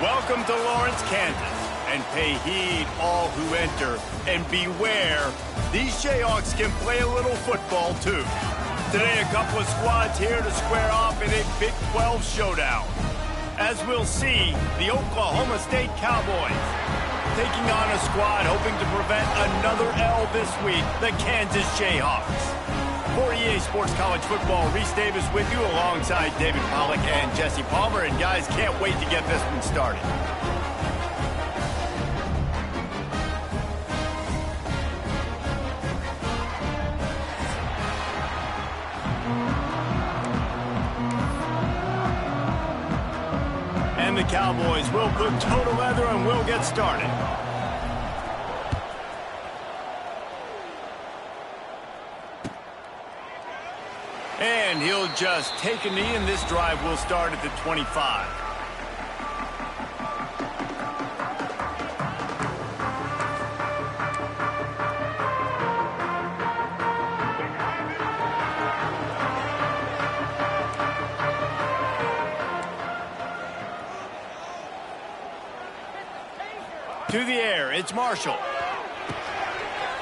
Welcome to Lawrence, Kansas, and pay heed all who enter, and beware, these Jayhawks can play a little football too. Today, a couple of squads here to square off in a Big 12 showdown. As we'll see, the Oklahoma State Cowboys taking on a squad hoping to prevent another L this week, the Kansas Jayhawks. For EA Sports College Football, Reese Davis with you alongside David Pollack and Jesse Palmer. And guys, can't wait to get this one started. And the Cowboys will put total leather and we'll get started. And he'll just take a knee, and this drive will start at the 25. To the air, it's Marshall.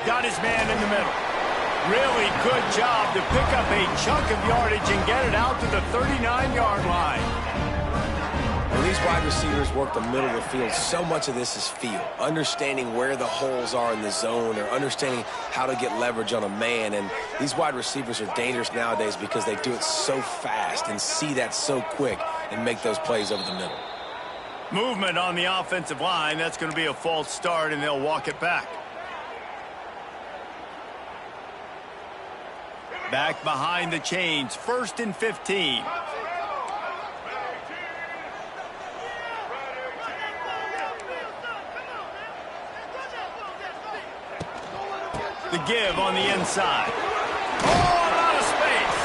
Got his man in the middle. Really good job to pick up a chunk of yardage and get it out to the 39-yard line. When these wide receivers work the middle of the field, so much of this is feel. Understanding where the holes are in the zone or understanding how to get leverage on a man. And these wide receivers are dangerous nowadays because they do it so fast and see that so quick and make those plays over the middle. Movement on the offensive line. That's going to be a false start, and they'll walk it back. Back behind the chains, 1st and 15. The give on the inside. Oh, out of space.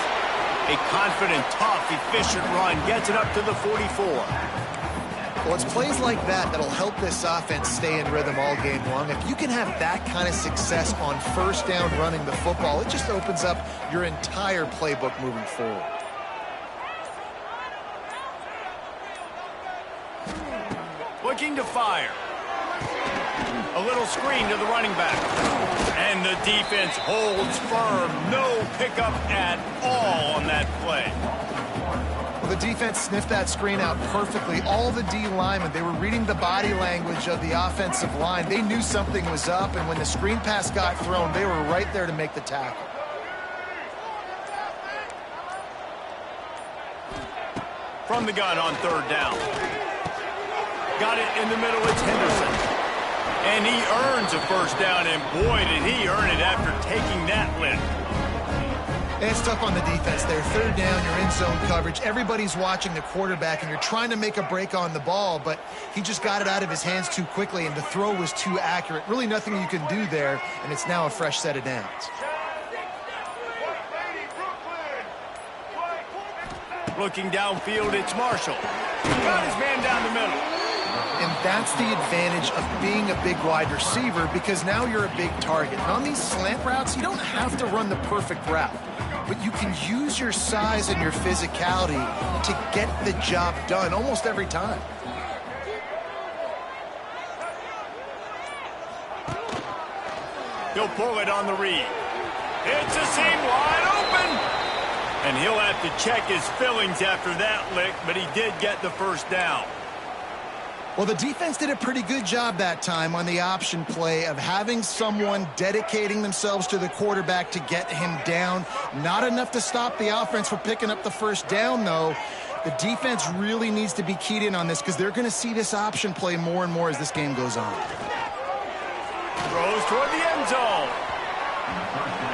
A confident, tough, efficient run gets it up to the 44. Well, it's plays like that that'll help this offense stay in rhythm all game long. If you can have that kind of success on first down running the football, it just opens up your entire playbook moving forward. Looking to fire. A little screen to the running back. And the defense holds firm. No pickup at all on that play. Well, the defense sniffed that screen out perfectly. All the D linemen, they were reading the body language of the offensive line. They knew something was up, and when the screen pass got thrown, they were right there to make the tackle. From the gun on 3rd down. Got it in the middle, it's Henderson. And he earns a first down, and boy, did he earn it after taking that lift. And it's tough on the defense there. 3rd down, you're in zone coverage. Everybody's watching the quarterback, and you're trying to make a break on the ball, but he just got it out of his hands too quickly, and the throw was too accurate. Really nothing you can do there, and it's now a fresh set of downs. Looking downfield, it's Marshall. Got his man down the middle. And that's the advantage of being a big wide receiver, because now you're a big target. And on these slant routes, you don't have to run the perfect route, but you can use your size and your physicality to get the job done almost every time. He'll pull it on the read. It's a seam wide open. And he'll have to check his fillings after that lick, but he did get the first down. Well, the defense did a pretty good job that time on the option play of having someone dedicating themselves to the quarterback to get him down. Not enough to stop the offense from picking up the first down, though. The defense really needs to be keyed in on this because they're going to see this option play more and more as this game goes on. Throws toward the end zone.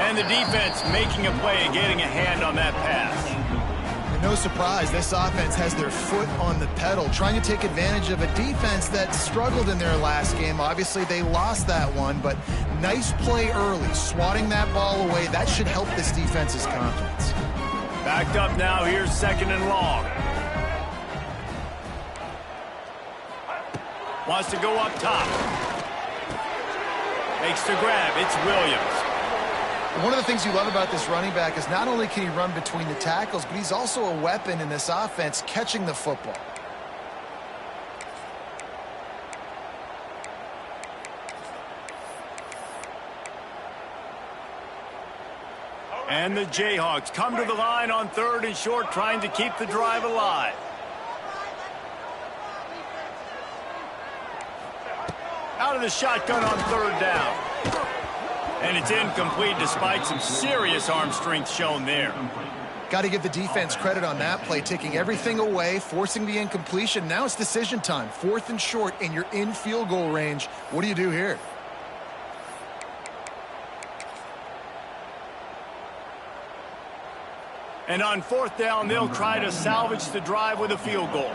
And the defense making a play and getting a hand on that pass. And no surprise, this offense has their foot on the pedal, trying to take advantage of a defense that struggled in their last game. Obviously, they lost that one, but nice play early, swatting that ball away. That should help this defense's confidence. Backed up now, here's 2nd and long. Wants to go up top. Makes the grab, it's Williams. One of the things you love about this running back is not only can he run between the tackles, but he's also a weapon in this offense catching the football. And the Jayhawks come to the line on 3rd and short, trying to keep the drive alive. Out of the shotgun on 3rd down. And it's incomplete despite some serious arm strength shown there. Got to give the defense credit on that play, taking everything away, forcing the incompletion. Now it's decision time. 4th and short, and you're in field goal range. What do you do here? And on 4th down, they'll try to salvage the drive with a field goal.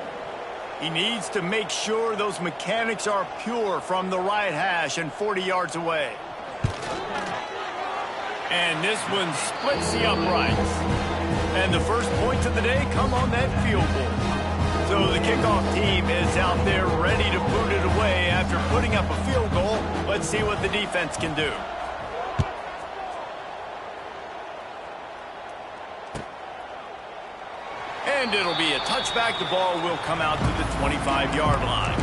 He needs to make sure those mechanics are pure from the right hash and 40 yards away. And this one splits the uprights. And the first points of the day come on that field goal. So the kickoff team is out there ready to boot it away after putting up a field goal. Let's see what the defense can do. And it'll be a touchback. The ball will come out to the 25-yard line.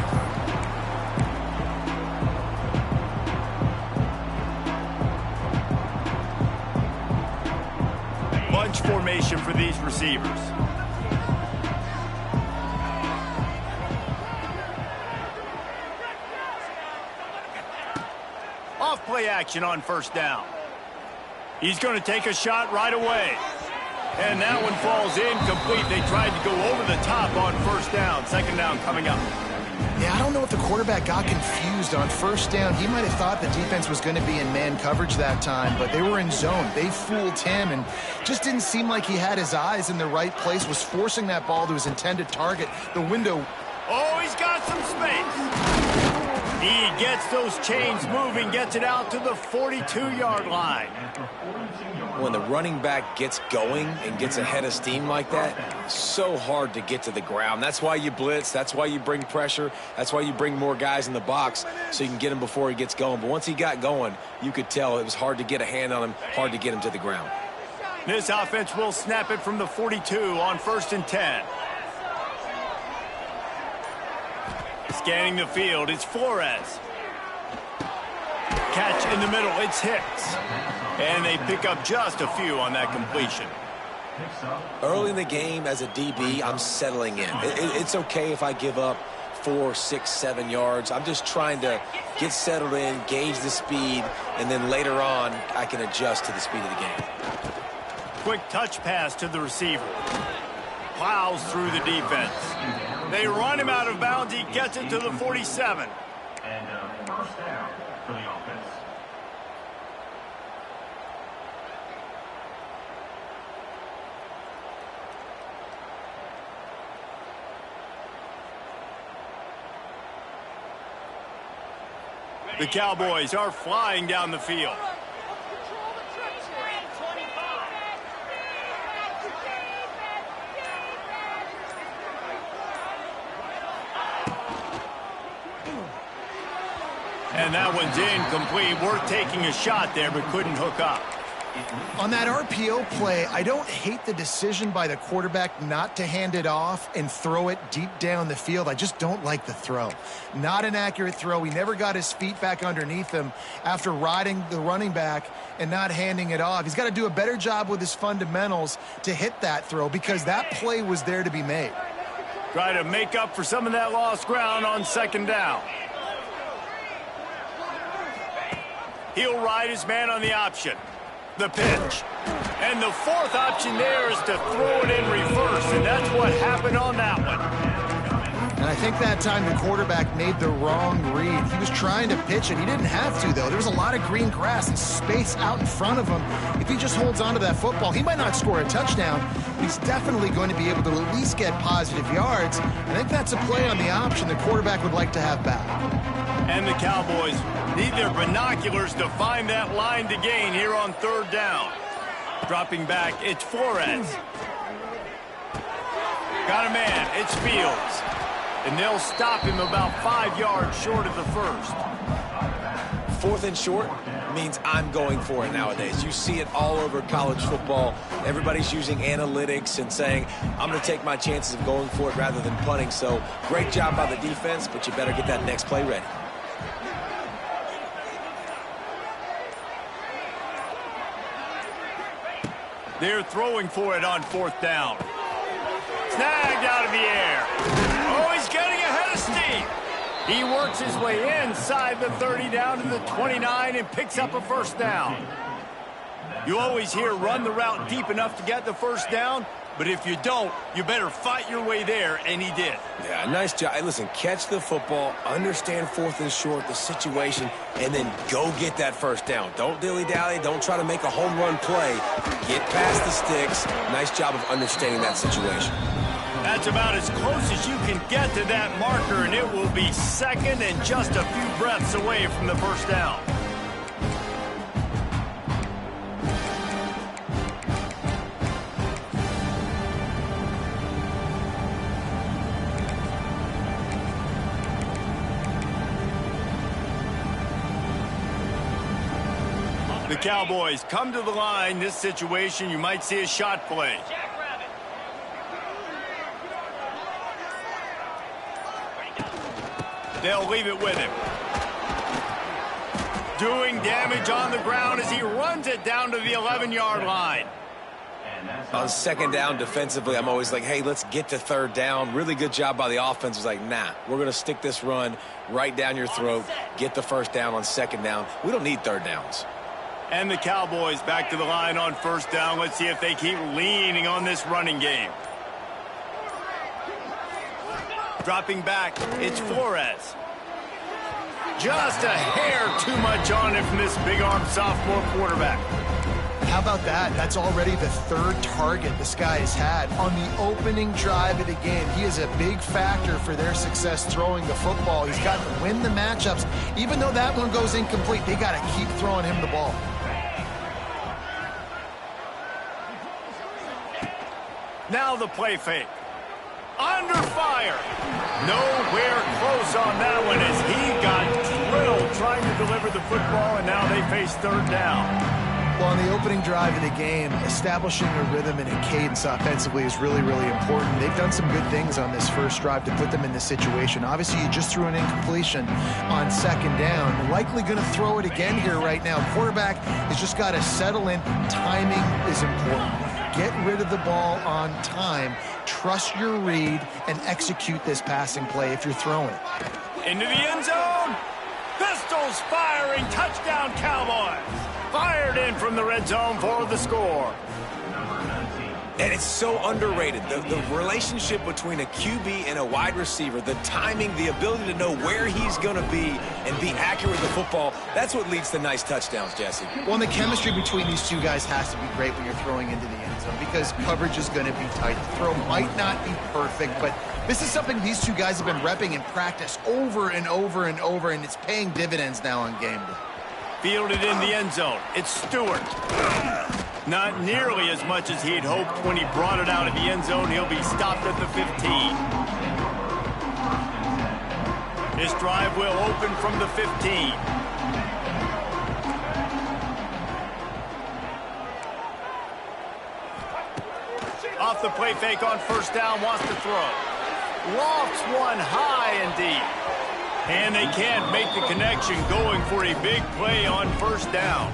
Bunch formation for these receivers. Off play action on 1st down. He's going to take a shot right away. And that one falls incomplete. They tried to go over the top on 1st down. 2nd down coming up. Yeah, I don't know if the quarterback got confused on 1st down. He might have thought the defense was going to be in man coverage that time, but they were in zone. They fooled him and just didn't seem like he had his eyes in the right place, was forcing that ball to his intended target. The window. Oh, he's got some space. He gets those chains moving, gets it out to the 42-yard line. When the running back gets going and gets ahead of steam like that, so hard to get to the ground. That's why you blitz. That's why you bring pressure. That's why you bring more guys in the box so you can get him before he gets going. But once he got going, you could tell it was hard to get a hand on him, hard to get him to the ground. This offense will snap it from the 42 on 1st and 10. Scanning the field, it's Flores. Catch in the middle, it's Hicks. And they pick up just a few on that completion. Early in the game, as a DB, I'm settling in. It's okay if I give up 4, 6, 7 yards. I'm just trying to get settled in, gauge the speed, and then later on, I can adjust to the speed of the game. Quick touch pass to the receiver. Plows through the defense. They run him out of bounds. He gets it to the 47. And 1st down for the offense. The Cowboys are flying down the field. And that one's incomplete. Worth taking a shot there, but couldn't hook up. On that RPO play, I don't hate the decision by the quarterback not to hand it off and throw it deep down the field. I just don't like the throw. Not an accurate throw. He never got his feet back underneath him after riding the running back and not handing it off. He's got to do a better job with his fundamentals to hit that throw because that play was there to be made. Try to make up for some of that lost ground on 2nd down. He'll ride his man on the option. The pitch. And the 4th option there is to throw it in reverse, and that's what happened on that one. And I think that time the quarterback made the wrong read. He was trying to pitch it. He didn't have to, though. There was a lot of green grass and space out in front of him. If he just holds on to that football, he might not score a touchdown, but he's definitely going to be able to at least get positive yards. I think that's a play on the option the quarterback would like to have back. And the Cowboys need their binoculars to find that line to gain here on 3rd down. Dropping back, it's Flores. Got a man, it's Fields. And they'll stop him about 5 yards short of the 1st. 4th and short means I'm going for it nowadays. You see it all over college football. Everybody's using analytics and saying, I'm going to take my chances of going for it rather than punting. So great job by the defense, but you better get that next play ready. They're throwing for it on 4th down. Snagged out of the air. Oh, he's getting ahead of steam. He works his way inside the 30 down to the 29 and picks up a 1st down. You always hear run the route deep enough to get the 1st down, but if you don't, you better fight your way there, and he did. Yeah, nice job. Hey, listen, catch the football, understand 4th and short, the situation, and then go get that 1st down. Don't dilly-dally. Don't try to make a home run play. Get past the sticks. Nice job of understanding that situation. That's about as close as you can get to that marker, and it will be 2nd and just a few breaths away from the 1st down. The Cowboys come to the line. This situation, you might see a shot play. They'll leave it with him. Doing damage on the ground as he runs it down to the 11-yard line. On 2nd down defensively, I'm always like, hey, let's get to 3rd down. Really good job by the offense. Was like, nah, we're going to stick this run right down your throat. Get the 1st down on 2nd down. We don't need 3rd downs. And the Cowboys back to the line on 1st down. Let's see if they keep leaning on this running game. Dropping back, it's Flores. Just a hair too much on it from this big-armed sophomore quarterback. How about that? That's already the 3rd target this guy has had on the opening drive of the game. He is a big factor for their success throwing the football. He's got to win the matchups. Even though that one goes incomplete, they got to keep throwing him the ball. Now the play fake. Under fire. Nowhere close on that one as he got drilled trying to deliver the football, and now they face 3rd down. Well, on the opening drive of the game, establishing a rhythm and a cadence offensively is really, really important. They've done some good things on this first drive to put them in this situation. Obviously, you just threw an incompletion on 2nd down. Likely going to throw it again here right now. Quarterback has just got to settle in. Timing is important. Get rid of the ball on time. Trust your read and execute this passing play if you're throwing it. Into the end zone. Pistols firing. Touchdown, Cowboys. Fired in from the red zone for the score. And it's so underrated. The relationship between a QB and a wide receiver, the timing, the ability to know where he's going to be and be accurate with the football, that's what leads to nice touchdowns, Jesse. Well, and the chemistry between these two guys has to be great when you're throwing into the end zone because coverage is going to be tight. The throw might not be perfect, but this is something these two guys have been repping in practice over and over and over, and it's paying dividends now on game day. Fielded in the end zone. It's Stewart. Not nearly as much as he'd hoped when he brought it out of the end zone. He'll be stopped at the 15. His drive will open from the 15. Off the play fake on 1st down, wants to throw. Lofts one high and deep. And they can't make the connection, going for a big play on 1st down.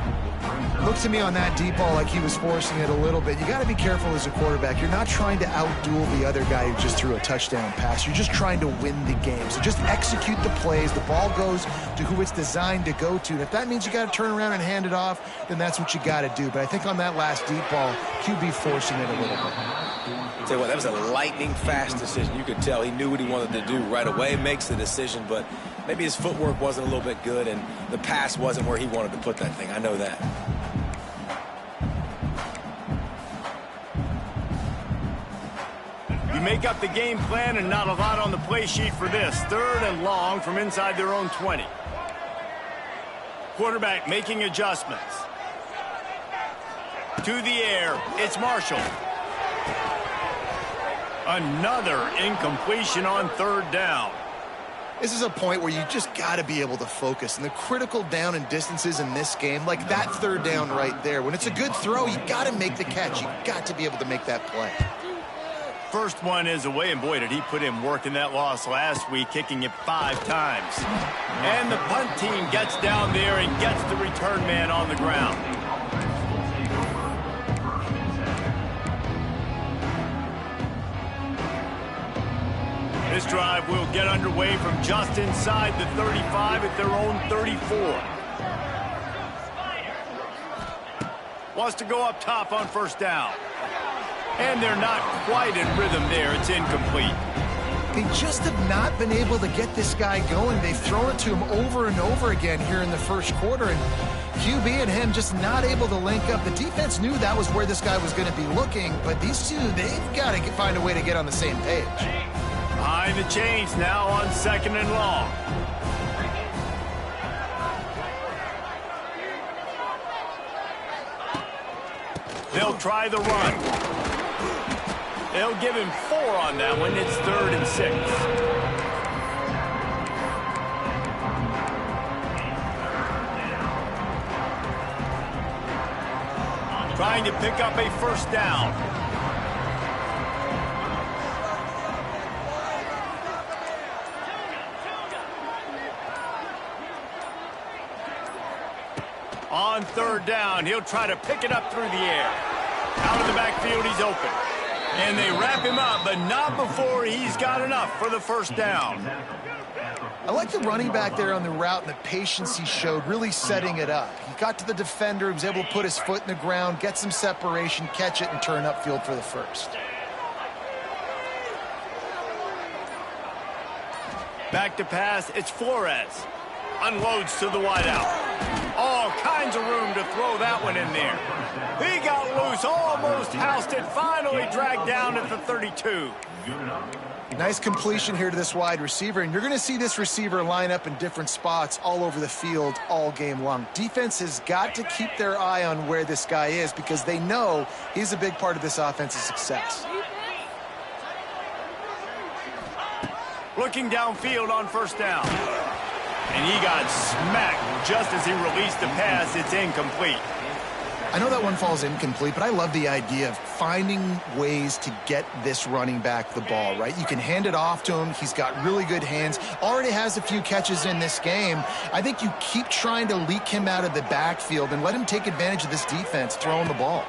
Looked to me on that deep ball like he was forcing it a little bit. You got to be careful as a quarterback. You're not trying to outduel the other guy who just threw a touchdown pass. You're just trying to win the game. So just execute the plays. The ball goes to who it's designed to go to. And if that means you got to turn around and hand it off, then that's what you got to do. But I think on that last deep ball, QB forcing it a little bit. Tell you what, that was a lightning-fast decision. You could tell he knew what he wanted to do right away, makes the decision, but maybe his footwork wasn't a little bit good, and the pass wasn't where he wanted to put that thing. I know that. You make up the game plan and not a lot on the play sheet for this. 3rd and long from inside their own 20. Quarterback making adjustments. To the air, it's Marshall. Another incompletion on 3rd down. This is a point where you just got to be able to focus. And the critical down and distances in this game, like that 3rd down right there, when it's a good throw, you got to make the catch. You got to be able to make that play. First one is away, and boy, did he put in work in that loss last week, kicking it 5 times. And the punt team gets down there and gets the return man on the ground. This drive will get underway from just inside the 35 at their own 34. Wants to go up top on first down. And they're not quite in rhythm there. It's incomplete. They just have not been able to get this guy going. They've thrown it to him over and over again here in the first quarter, and QB and him just not able to link up. The defense knew that was where this guy was going to be looking, but these two, they've got to find a way to get on the same page. Behind the chains now on 2nd and long. They'll try the run. They'll give him 4 on that one. It's 3rd and 6. Trying to pick up a first down. On 3rd down, he'll try to pick it up through the air. Out of the backfield, he's open. And they wrap him up, but not before he's got enough for the first down. I like the running back there on the route and the patience he showed, really setting it up. He got to the defender, he was able to put his foot in the ground, get some separation, catch it, and turn upfield for the first. Back to pass, it's Flores. Unloads to the wideout. All kinds of room to throw that one in there. He got loose, almost housed it, finally dragged down at the 32. Nice completion here to this wide receiver, and you're going to see this receiver line up in different spots all over the field all game long. Defense has got to keep their eye on where this guy is because they know he's a big part of this offense's success. Looking downfield on first down. And he got smacked just as he released the pass. It's incomplete. I know that one falls incomplete, but I love the idea of finding ways to get this running back the ball, right? You can hand it off to him. He's got really good hands. Already has a few catches in this game. I think you keep trying to leak him out of the backfield and let him take advantage of this defense throwing the ball.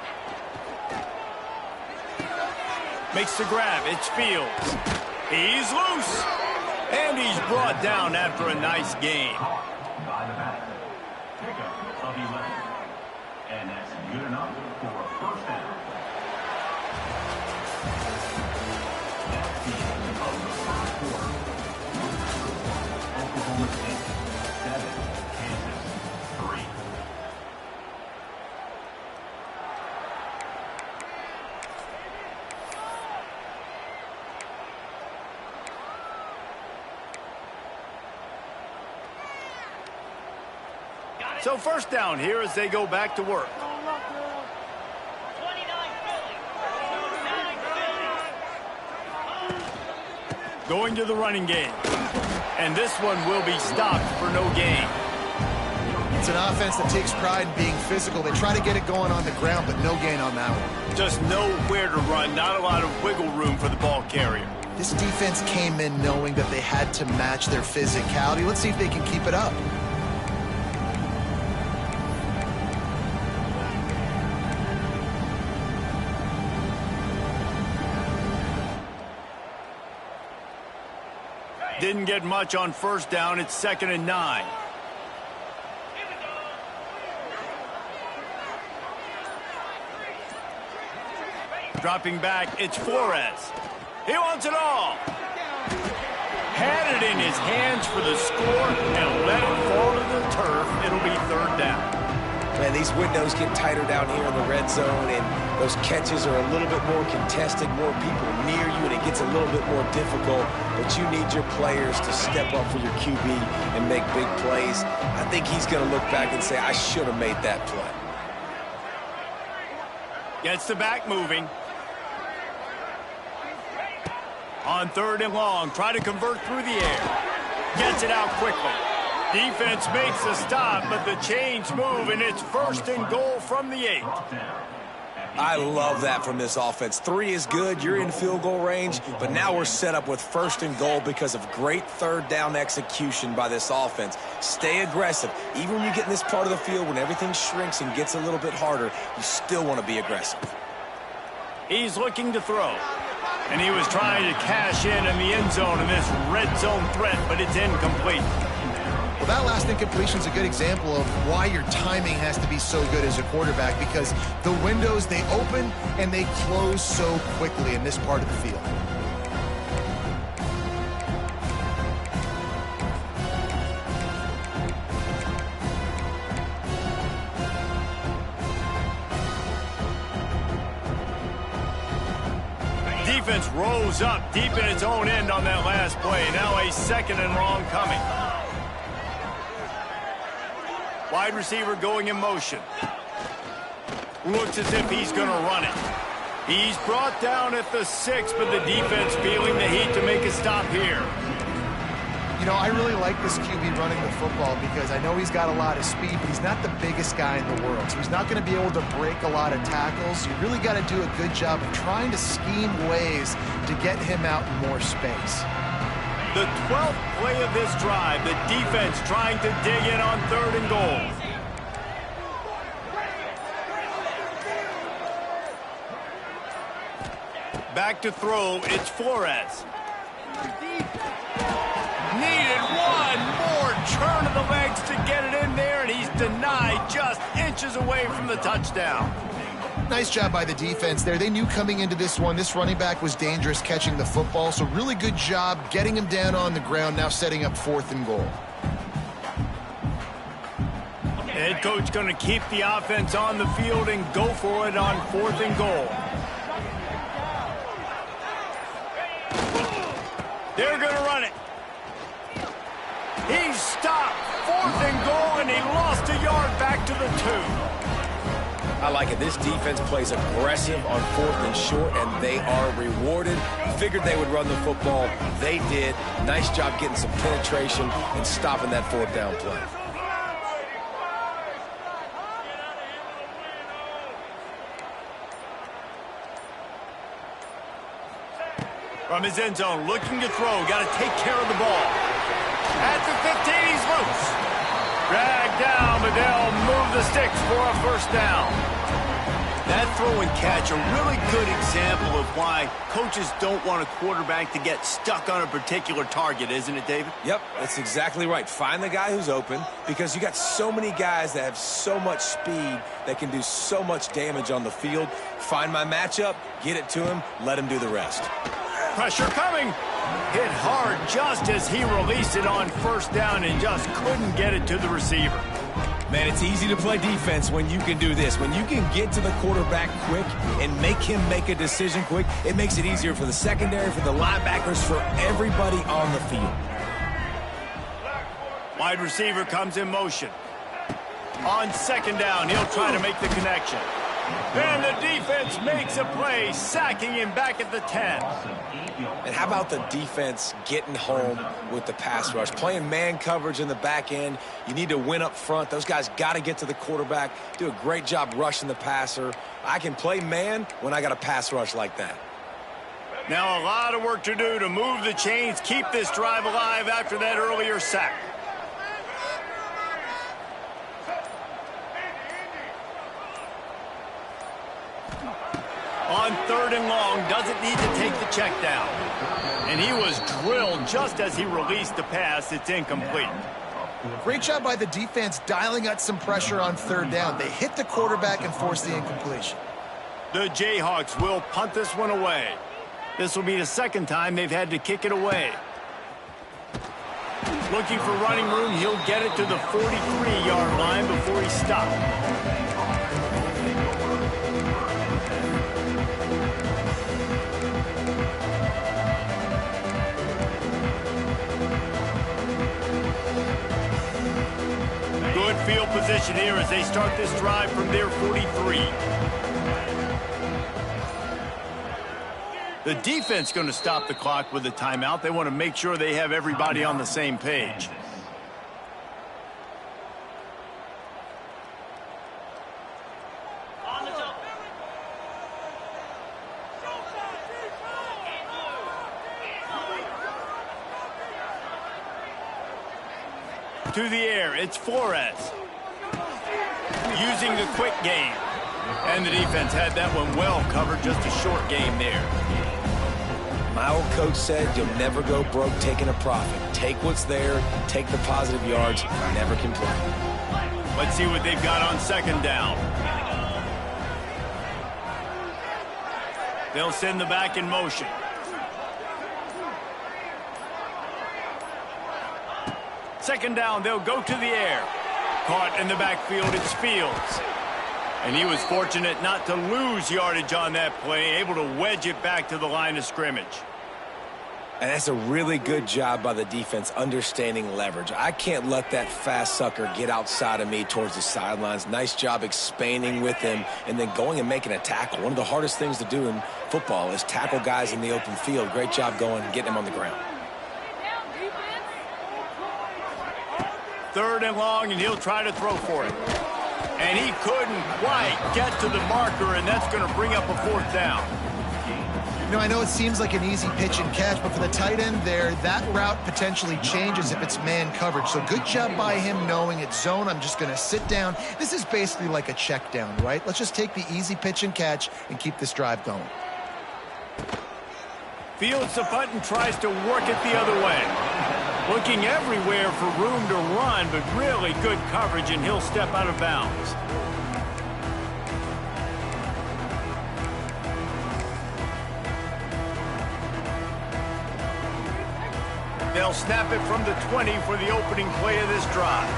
Makes the grab. It's Fields. He's loose. And he's brought down after a nice gain. By the back. Pickup of 11. And that's good enough for a first down. That's the end of the first quarter. Oklahoma State 7, Kansas 3. So first down here as they go back to work. Going to the running game. And this one will be stopped for no gain. It's an offense that takes pride in being physical. They try to get it going on the ground, but no gain on that one. Just nowhere to run, not a lot of wiggle room for the ball carrier. This defense came in knowing that they had to match their physicality. Let's see if they can keep it up. Didn't get much on first down. It's 2nd and 9. Dropping back, it's Flores. He wants it all. Had it in his hands for the score and let it fall to the turf. It'll be 3rd down. Man, these windows get tighter down here in the red zone, and those catches are a little bit more contested, more people near you, and it gets a little bit more difficult. But you need your players to step up for your QB and make big plays. I think he's going to look back and say, I should have made that play. Gets the back moving. On 3rd and long, try to convert through the air. Gets it out quickly. Defense makes a stop, but the chains move, and it's 1st and goal from the 8. I love that from this offense. 3 is good. You're in field goal range, but now we're set up with 1st and goal because of great 3rd down execution by this offense. Stay aggressive. Even when you get in this part of the field, when everything shrinks and gets a little bit harder, you still want to be aggressive. He's looking to throw. And he was trying to cash in the end zone in this red zone threat, but it's incomplete. Well, that last incompletion is a good example of why your timing has to be so good as a quarterback, because the windows, they open and they close so quickly in this part of the field. Defense rose up deep in its own end on that last play. Now a 2nd and long coming. Wide receiver going in motion. Looks as if he's going to run it. He's brought down at the 6, but the defense feeling the heat to make a stop here. You know, I really like this QB running the football because I know he's got a lot of speed, but he's not the biggest guy in the world. So he's not going to be able to break a lot of tackles. You really got to do a good job of trying to scheme ways to get him out in more space. The 12th play of this drive, the defense trying to dig in on 3rd and goal. Back to throw, it's Flores. Needed one more turn of the legs to get it in there, and he's denied just inches away from the touchdown. Nice job by the defense there. They knew coming into this one, this running back was dangerous catching the football, so really good job getting him down on the ground, now setting up 4th and goal. The head coach going to keep the offense on the field and go for it on 4th and goal. They're going to run it. He's stopped. 4th and goal, and he lost a yard back to the 2. I like it. This defense plays aggressive on 4th and short, and they are rewarded. Figured they would run the football. They did. Nice job getting some penetration and stopping that 4th down play. From his end zone, looking to throw. Got to take care of the ball. At the 15, he's loose. Dragged down, but they'll move the sticks for a 1st down. That throw and catch, a really good example of why coaches don't want a quarterback to get stuck on a particular target, isn't it, David? Yep, that's exactly right. Find the guy who's open, because you got so many guys that have so much speed that can do so much damage on the field. Find my matchup, get it to him, let him do the rest. Pressure coming. Hit hard just as he released it on 1st down and just couldn't get it to the receiver. Man, it's easy to play defense when you can do this. When you can get to the quarterback quick and make him make a decision quick, it makes it easier for the secondary, for the linebackers, for everybody on the field. Wide receiver comes in motion. On 2nd down, he'll try to make the connection. And the defense makes a play, sacking him back at the 10. And how about the defense getting home with the pass rush? Playing man coverage in the back end. You need to win up front. Those guys got to get to the quarterback, do a great job rushing the passer. I can play man when I got a pass rush like that. Now a lot of work to do to move the chains, keep this drive alive after that earlier sack. On 3rd and long, doesn't need to take the check down. And he was drilled just as he released the pass. It's incomplete. Great job by the defense dialing out some pressure on 3rd down. They hit the quarterback and forced the incompletion. The Jayhawks will punt this one away. This will be the 2nd time they've had to kick it away. Looking for running room, he'll get it to the 43-yard line before he stopped. Good field position here as they start this drive from their 43. The defense going to stop the clock with a timeout. They want to make sure they have everybody on the same page. To the air, it's Flores. Using the quick game. And the defense had that one well covered, just a short game there. My old coach said you'll never go broke taking a profit. Take what's there, take the positive yards, never complain. Let's see what they've got on second down. They'll send the back in motion. Second down, they'll go to the air. Caught in the backfield, it's Fields. And he was fortunate not to lose yardage on that play, able to wedge it back to the line of scrimmage. And that's a really good job by the defense understanding leverage. I can't let that fast sucker get outside of me towards the sidelines. Nice job expanding with him and then going and making a tackle. One of the hardest things to do in football is tackle guys in the open field. Great job going and getting them on the ground. Third and long, and he'll try to throw for it. And he couldn't quite get to the marker, and that's going to bring up a fourth down. You know, I know it seems like an easy pitch and catch, but for the tight end there, that route potentially changes if it's man coverage. So good job by him knowing it's zone. I'm just going to sit down. This is basically like a check down, right? Let's just take the easy pitch and catch and keep this drive going. Fields the punt and tries to work it the other way. Looking everywhere for room to run, but really good coverage, and he'll step out of bounds. They'll snap it from the 20 for the opening play of this drive.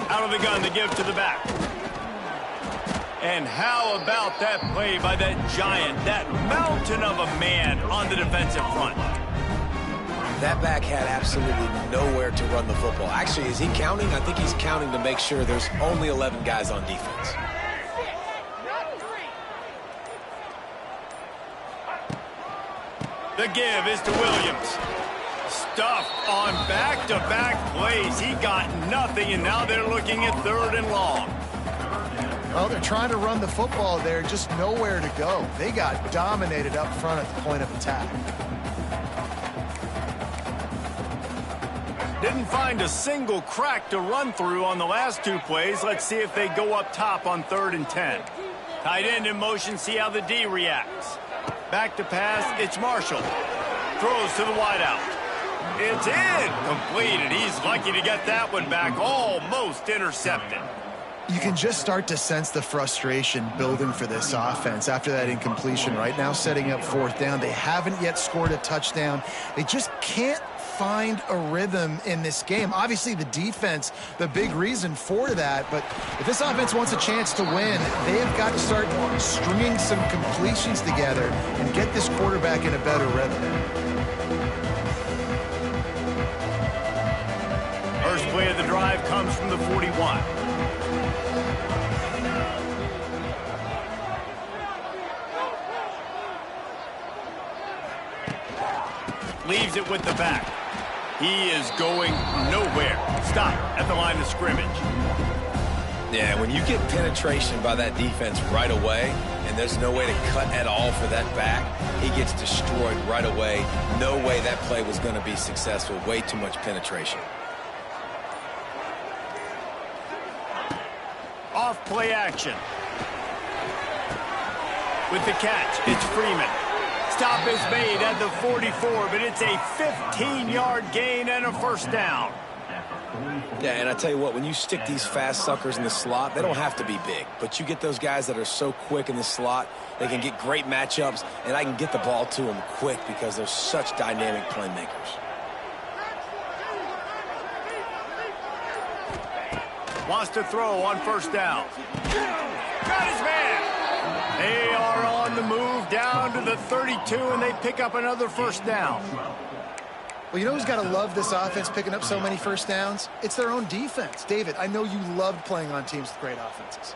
Out of the gun to give to the back. And how about that play by that giant, that mountain of a man on the defensive front? That back had absolutely nowhere to run the football. Actually, is he counting? I think he's counting to make sure there's only 11 guys on defense. The give is to Williams. Stuffed on back-to-back plays. He got nothing, and now they're looking at third and long. Well, they're trying to run the football there, just nowhere to go. They got dominated up front at the point of attack. Didn't find a single crack to run through on the last two plays. Let's see if they go up top on 3rd and 10. Tight end in motion, see how the D reacts. Back to pass, it's Marshall. Throws to the wideout. It's incomplete, and he's lucky to get that one back, almost intercepted. You can just start to sense the frustration building for this offense after that incompletion. Right now, setting up 4th down. They haven't yet scored a touchdown. They just can't find a rhythm in this game. Obviously, the defense, the big reason for that. But if this offense wants a chance to win, they have got to start stringing some completions together and get this quarterback in a better rhythm. First play of the drive comes from the 41. Leaves it with the back. He is going nowhere. Stop at the line of scrimmage. Yeah, when you get penetration by that defense right away, and there's no way to cut at all for that back, he gets destroyed right away. No way that play was going to be successful. Way too much penetration. Off play action. With the catch, it's Freeman. Stop is made at the 44, but it's a 15-yard gain and a first down. Yeah, and I tell you what, when you stick these fast suckers in the slot, they don't have to be big. But you get those guys that are so quick in the slot, they can get great matchups, and I can get the ball to them quick because they're such dynamic playmakers. Wants to throw on first down. Got his man. They are on the move down to the 32, and they pick up another first down. Well, you know who's got to love this offense picking up so many first downs? It's their own defense. David, I know you loved playing on teams with great offenses.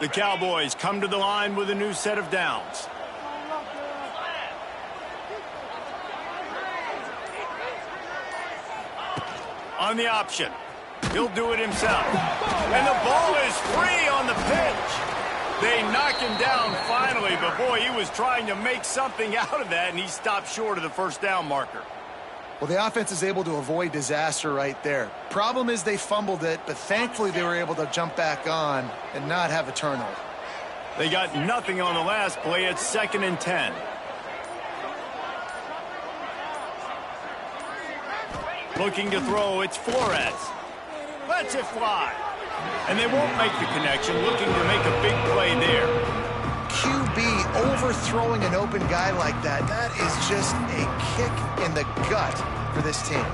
The Cowboys come to the line with a new set of downs. On the option. He'll do it himself. And the ball is free on the pitch. They knock him down finally, but boy, he was trying to make something out of that, and he stopped short of the first down marker. Well, the offense is able to avoid disaster right there. Problem is they fumbled it, but thankfully they were able to jump back on and not have a turnover. They got nothing on the last play. It's 2nd and 10. Looking to throw, it's Flores. Lets it fly. And they won't make the connection, looking to make a big play there. QB overthrowing an open guy like that, that is just a kick in the gut for this team.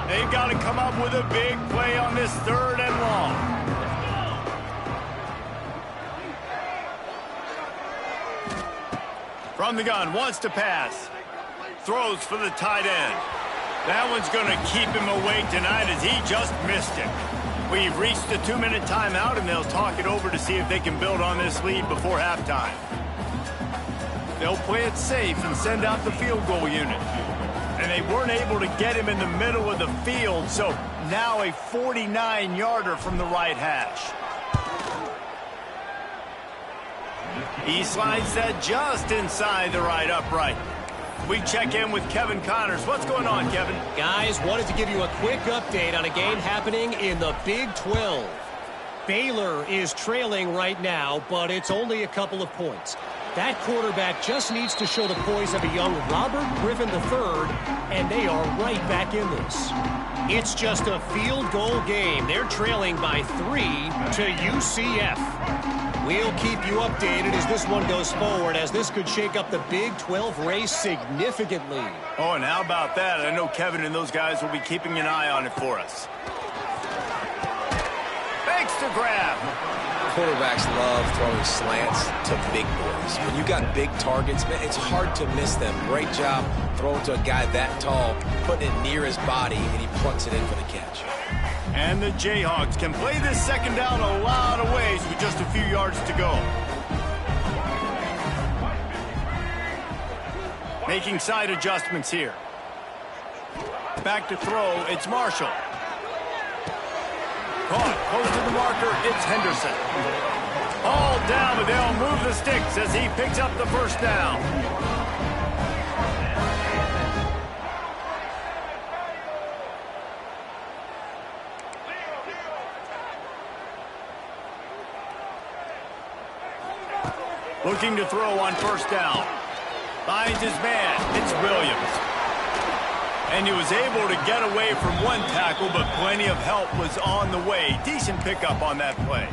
They've got to come up with a big play on this 3rd and long. From the gun, wants to pass. Throws for the tight end. That one's going to keep him awake tonight as he just missed it. We've reached the 2-minute timeout, and they'll talk it over to see if they can build on this lead before halftime. They'll play it safe and send out the field goal unit. And they weren't able to get him in the middle of the field, so now a 49-yarder from the right hash. He slides that just inside the right upright. We check in with Kevin Connors. What's going on, Kevin? Guys, wanted to give you a quick update on a game happening in the Big 12. Baylor is trailing right now, but it's only a couple of points. That quarterback just needs to show the poise of a young Robert Griffin III, and they are right back in this. It's just a field goal game. They're trailing by 3 to UCF. We'll keep you updated as this one goes forward, as this could shake up the Big 12 race significantly. Oh, and how about that? I know Kevin and those guys will be keeping an eye on it for us. Thanks to grab. Quarterbacks love throwing slants to big boys. When you got big targets, man, it's hard to miss them. Great job throwing to a guy that tall, putting it near his body, and he plucks it in for the catch. And the Jayhawks can play this 2nd down a lot of ways with just a few yards to go. Making side adjustments here. Back to throw, it's Marshall. Caught, close to the marker, it's Henderson. All down, but they'll move the sticks as he picks up the 1st down. Looking to throw on 1st down. Finds his man. It's Williams. And he was able to get away from one tackle, but plenty of help was on the way. Decent pickup on that play.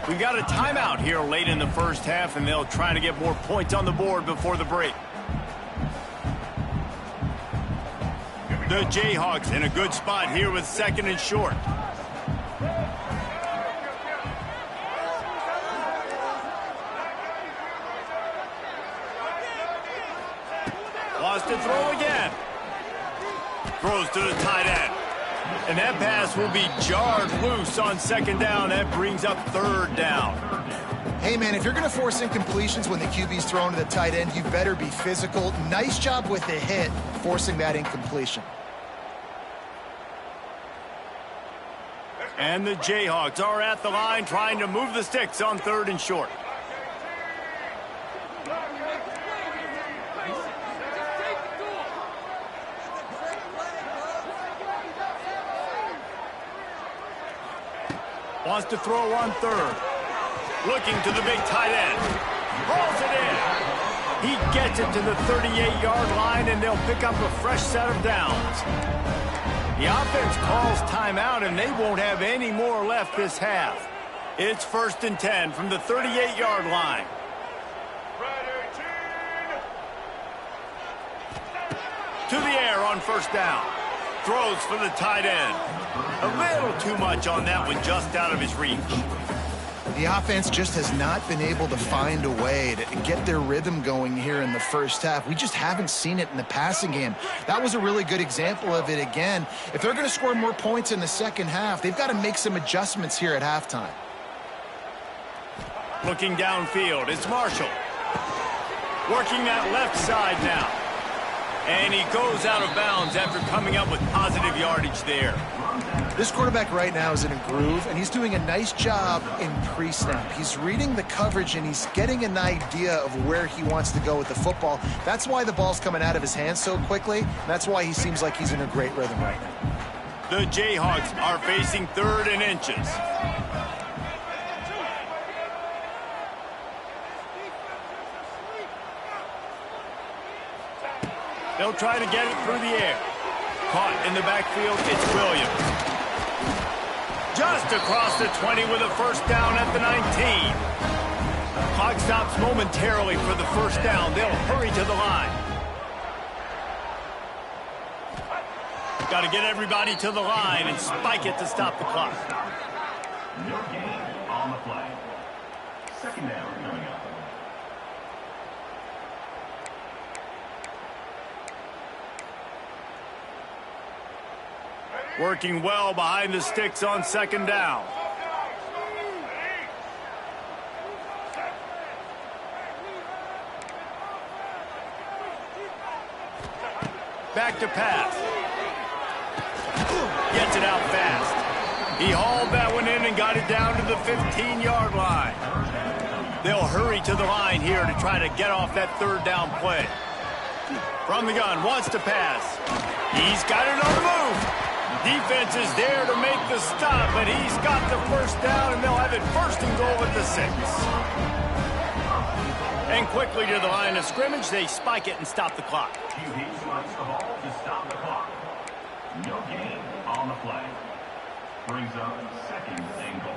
We've got a timeout here late in the 1st half, and they'll try to get more points on the board before the break. The Jayhawks in a good spot here with 2nd and short. Lost to throw again. Throws to the tight end. And that pass will be jarred loose on 2nd down. That brings up 3rd down. Hey, man, if you're going to force incompletions when the QB's thrown to the tight end, you better be physical. Nice job with the hit, forcing that incompletion. And the Jayhawks are at the line trying to move the sticks on 3rd and short. Wants to throw on 3rd. Looking to the big tight end. Hauls it in. He gets it to the 38-yard line, and they'll pick up a fresh set of downs. The offense calls timeout, and they won't have any more left this half. It's 1st and 10 from the 38-yard line. To the air on 1st down. Throws for the tight end. A little too much on that one, just out of his reach. The offense just has not been able to find a way to get their rhythm going here in the 1st half. We just haven't seen it in the passing game. That was a really good example of it again. If they're going to score more points in the 2nd half, they've got to make some adjustments here at halftime. Looking downfield, it's Marshall. Working that left side now. And he goes out of bounds after coming up with positive yardage there. This quarterback right now is in a groove, and he's doing a nice job in pre-snap. He's reading the coverage, and he's getting an idea of where he wants to go with the football. That's why the ball's coming out of his hands so quickly. That's why he seems like he's in a great rhythm right now. The Jayhawks are facing 3rd and inches. They'll try to get it through the air. Caught in the backfield, it's Williams. Just across the 20 with a first down at the 19. Clock stops momentarily for the first down. They'll hurry to the line. Got to get everybody to the line and spike it to stop the clock. No gain on the play. 2nd down coming up. Working well behind the sticks on 2nd down. Back to pass. Gets it out fast. He hauled that one in and got it down to the 15-yard line. They'll hurry to the line here to try to get off that 3rd down play. From the gun, wants to pass. He's got it on the move. Defense is there to make the stop, but he's got the first down, and they'll have it 1st and goal at the 6. And quickly to the line of scrimmage, they spike it and stop the clock. QB spikes the ball to stop the clock. No gain on the play. Brings up 2nd and goal.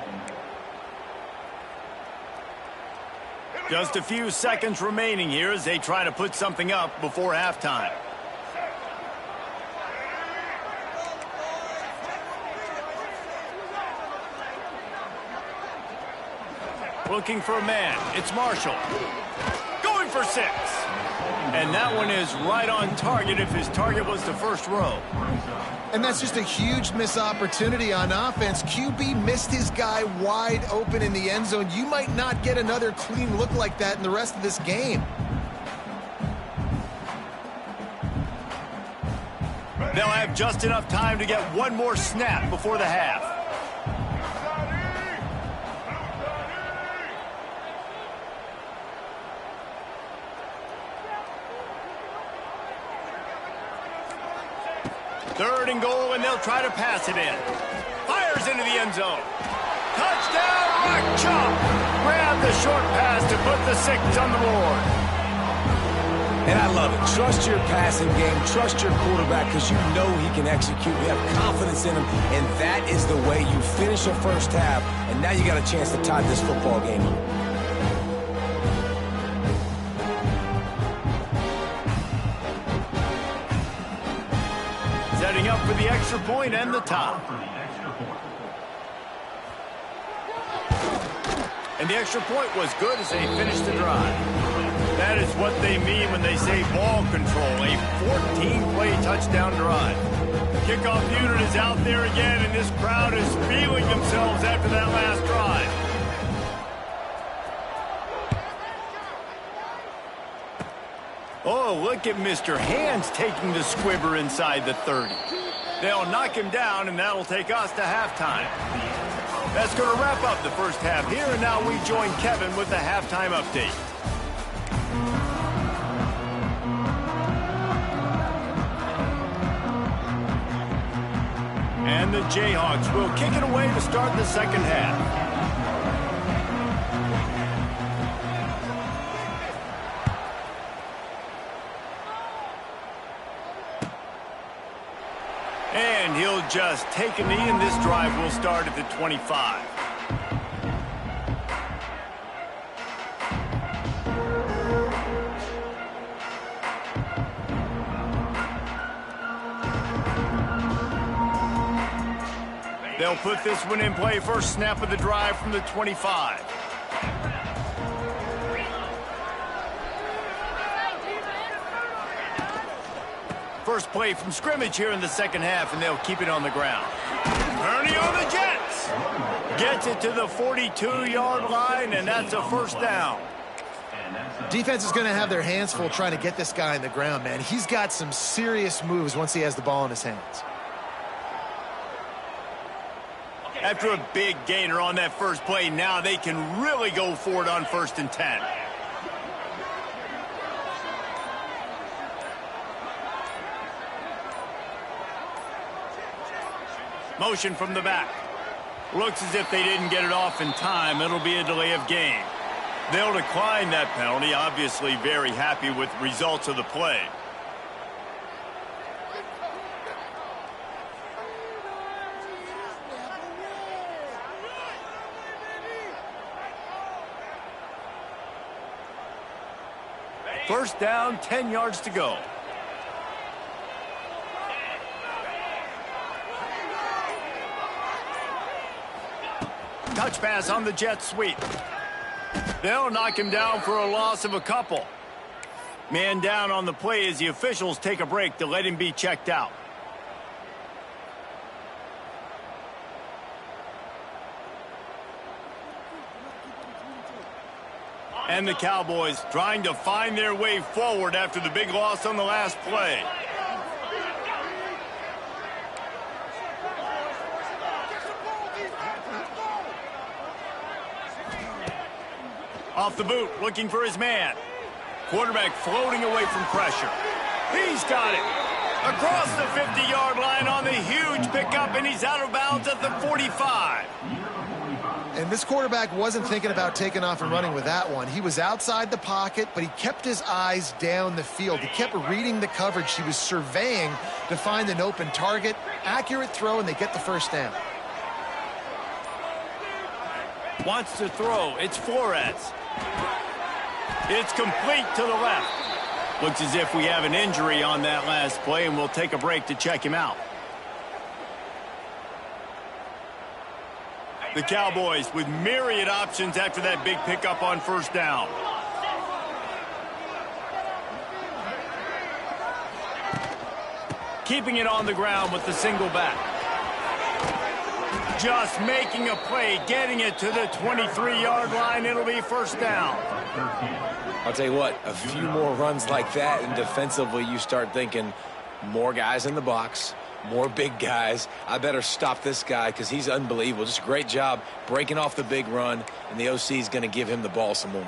Just a few seconds remaining here as they try to put something up before halftime. Looking for a man. It's Marshall. Going for 6. And that one is right on target if his target was the first row. And that's just a huge missed opportunity on offense. QB missed his guy wide open in the end zone. You might not get another clean look like that in the rest of this game. They'll have just enough time to get one more snap before the half. Third and goal, and they'll try to pass it in. Fires into the end zone. Touchdown, Rock Chop! Grab the short pass to put the 6 on the board. And I love it. Trust your passing game. Trust your quarterback because you know he can execute. You have confidence in him, and that is the way you finish a first half, and now you got a chance to tie this football game up. Setting up for the extra point and the top. And the extra point was good as they finished the drive. That is what they mean when they say ball control, a 14-play touchdown drive. Kickoff unit is out there again, and this crowd is feeling themselves after that last drive. Oh, look at Mr. Hands taking the squibber inside the 30. They'll knock him down, and that'll take us to halftime. That's going to wrap up the first half here, and now we join Kevin with the halftime update. And the Jayhawks will kick it away to start the second half. And he'll just take a knee, and this drive will start at the 25. They'll put this one in play. First snap of the drive from the 25. First play from scrimmage here in the second half, and they'll keep it on the ground. Ernie on the Jets. Gets it to the 42-yard line, and that's a first down. Defense is going to have their hands full trying to get this guy in the ground, man. He's got some serious moves once he has the ball in his hands. After a big gainer on that first play, now they can really go for it on 1st and 10. Motion from the back. Looks as if they didn't get it off in time. It'll be a delay of game. They'll decline that penalty, obviously very happy with the results of the play. First down, 10 yards to go. Touch pass on the jet sweep. They'll knock him down for a loss of a couple. Man down on the play as the officials take a break to let him be checked out. And the Cowboys trying to find their way forward after the big loss on the last play. Off the boot, looking for his man. Quarterback floating away from pressure. He's got it. Across the 50-yard line on the huge pickup, and he's out of bounds at the 45. And this quarterback wasn't thinking about taking off and running with that one. He was outside the pocket, but he kept his eyes down the field. He kept reading the coverage. He was surveying to find an open target. Accurate throw, and they get the first down. Wants to throw. It's Flores. It's complete to the left. Looks as if we have an injury on that last play, and we'll take a break to check him out. The Cowboys with myriad options after that big pickup on first down. Keeping it on the ground with the single back. Just making a play, getting it to the 23-yard line. It'll be first down. I'll tell you what, a few more runs like that, and defensively you start thinking more guys in the box, more big guys. I better stop this guy because he's unbelievable. Just a great job breaking off the big run, and the OC is going to give him the ball some more.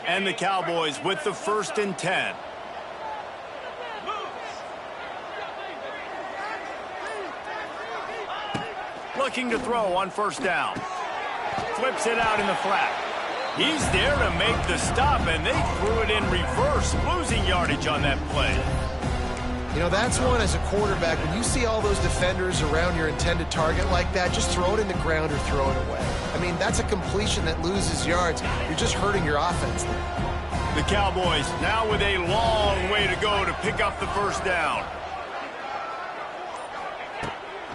And the Cowboys with the 1st and 10. Looking to throw on first down. Flips it out in the flat. He's there to make the stop, and they threw it in reverse, losing yardage on that play. You know, that's one as a quarterback. When you see all those defenders around your intended target like that, just throw it in the ground or throw it away. I mean, that's a completion that loses yards. You're just hurting your offense there. The Cowboys now with a long way to go to pick up the first down.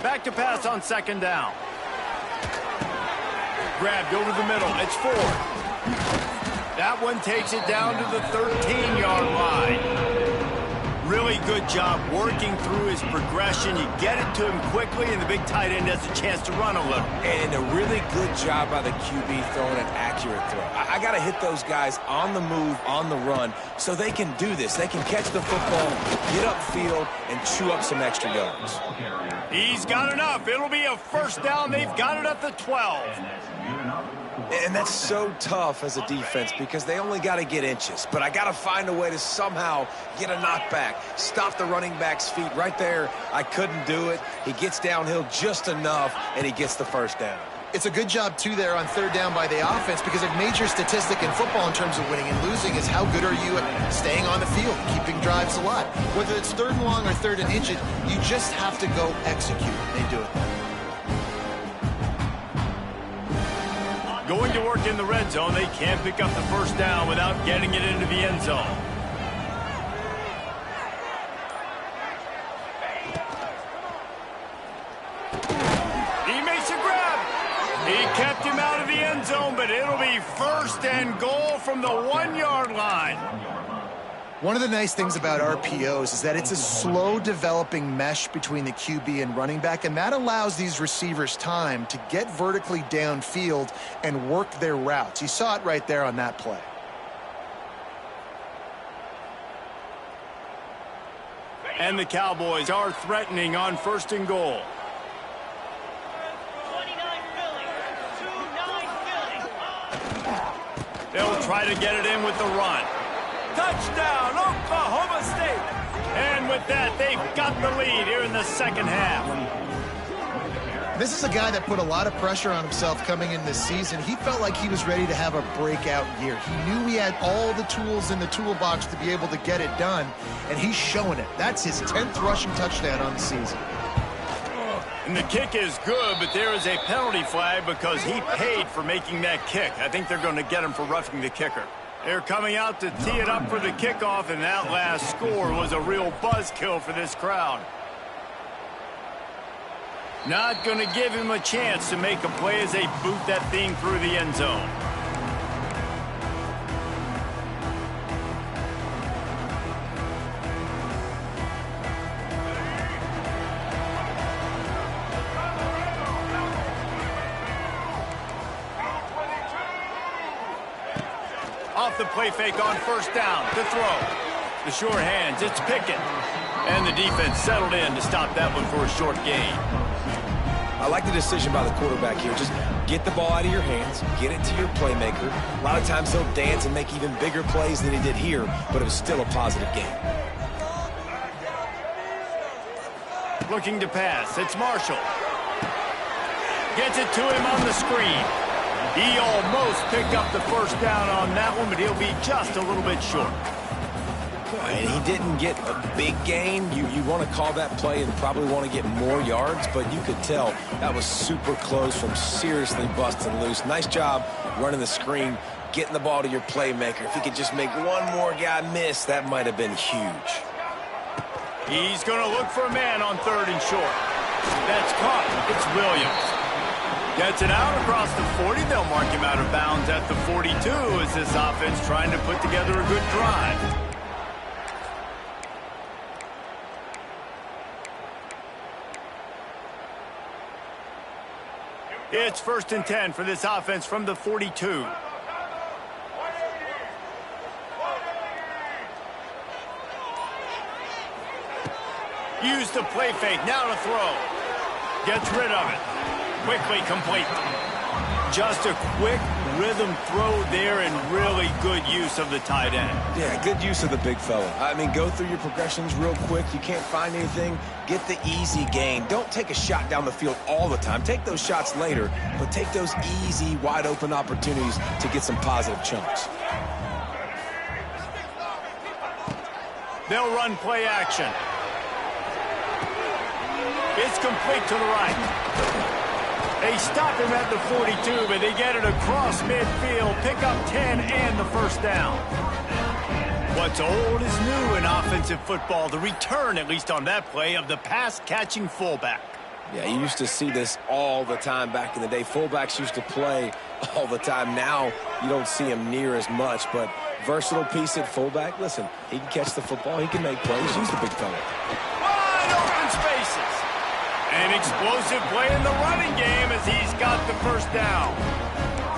Back to pass on second down. Grabbed over the middle. It's Ford. That one takes it down to the 13-yard line. Really good job working through his progression. You get it to him quickly, and the big tight end has a chance to run a little. And a really good job by the QB throwing an accurate throw. I got to hit those guys on the move, on the run, so they can do this. They can catch the football, get upfield, and chew up some extra yards. He's got enough. It'll be a first down. They've got it at the 12. And that's so tough as a defense because they only got to get inches. But I got to find a way to somehow get a knockback, stop the running back's feet right there. I couldn't do it. He gets downhill just enough, and he gets the first down. It's a good job, too, there on third down by the offense because a major statistic in football in terms of winning and losing is how good are you at staying on the field, keeping drives alive. Whether it's third and long or third and inches, you just have to go execute. They do it. Going to work in the red zone, they can't pick up the first down without getting it into the end zone. He makes a grab. He kept him out of the end zone, but it'll be first and goal from the 1-yard line. One of the nice things about RPOs is that it's a slow developing mesh between the QB and running back, and that allows these receivers time to get vertically downfield and work their routes. You saw it right there on that play. And the Cowboys are threatening on 1st and goal. 29 Philly. They'll try to get it in with the run. Touchdown, Oklahoma State! And with that, they've got the lead here in the second half. This is a guy that put a lot of pressure on himself coming in this season. He felt like he was ready to have a breakout year. He knew he had all the tools in the toolbox to be able to get it done, and he's showing it. That's his 10th rushing touchdown on the season. And the kick is good, but there is a penalty flag because he paid for making that kick. I think they're going to get him for roughing the kicker. They're coming out to tee it up for the kickoff, and that last score was a real buzzkill for this crowd. Not going to give him a chance to make a play as they boot that thing through the end zone. Off the play fake on 1st down to throw. The sure hands, it's Pickett. And the defense settled in to stop that one for a short gain. I like the decision by the quarterback here. Just get the ball out of your hands, get it to your playmaker. A lot of times he'll dance and make even bigger plays than he did here, but it was still a positive game. Looking to pass, it's Marshall. Gets it to him on the screen. He almost picked up the 1st down on that one, but he'll be just a little bit short. And he didn't get a big gain. You want to call that play and probably want to get more yards, but you could tell that was super close from seriously busting loose. Nice job running the screen, getting the ball to your playmaker. If he could just make one more guy miss, that might have been huge. He's going to look for a man on 3rd and short. That's caught. It's Williams. Gets it out across the 40. They'll mark him out of bounds at the 42 as this offense trying to put together a good drive. It's 1st and 10 for this offense from the 42. Use the play fake, now to throw. Gets rid of it. Quickly complete. Just a quick rhythm throw there and really good use of the tight end. Yeah, good use of the big fella. I mean, go through your progressions real quick. You can't find anything, get the easy gain. Don't take a shot down the field all the time. Take those shots later, but take those easy, wide-open opportunities to get some positive chunks. They'll run play action. It's complete to the right. They stop him at the 42, but they get it across midfield, pick up 10 and the 1st down. What's old is new in offensive football. The return, at least on that play, of the pass-catching fullback. Yeah, you used to see this all the time back in the day. Fullbacks used to play all the time. Now you don't see him near as much, but versatile piece at fullback. Listen, he can catch the football. He can make plays. Use the big fella. Wide open spaces. An explosive play in the running game as he's got the 1st down.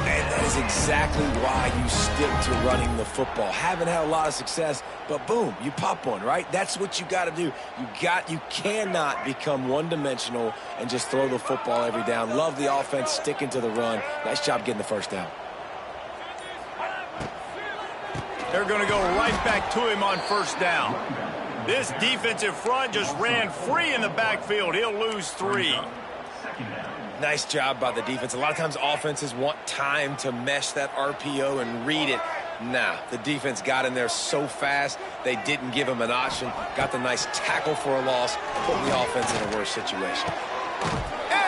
And that is exactly why you stick to running the football. Haven't had a lot of success, but boom, you pop one, right? That's what you got to do. You cannot become one-dimensional and just throw the football every down. Love the offense sticking to the run. Nice job getting the 1st down. They're going to go right back to him on 1st down. This defensive front just ran free in the backfield. He'll lose 3. Nice job by the defense. A lot of times offenses want time to mesh that RPO and read it. Nah, the defense got in there so fast, they didn't give him an option. Got the nice tackle for a loss, putting the offense in a worse situation.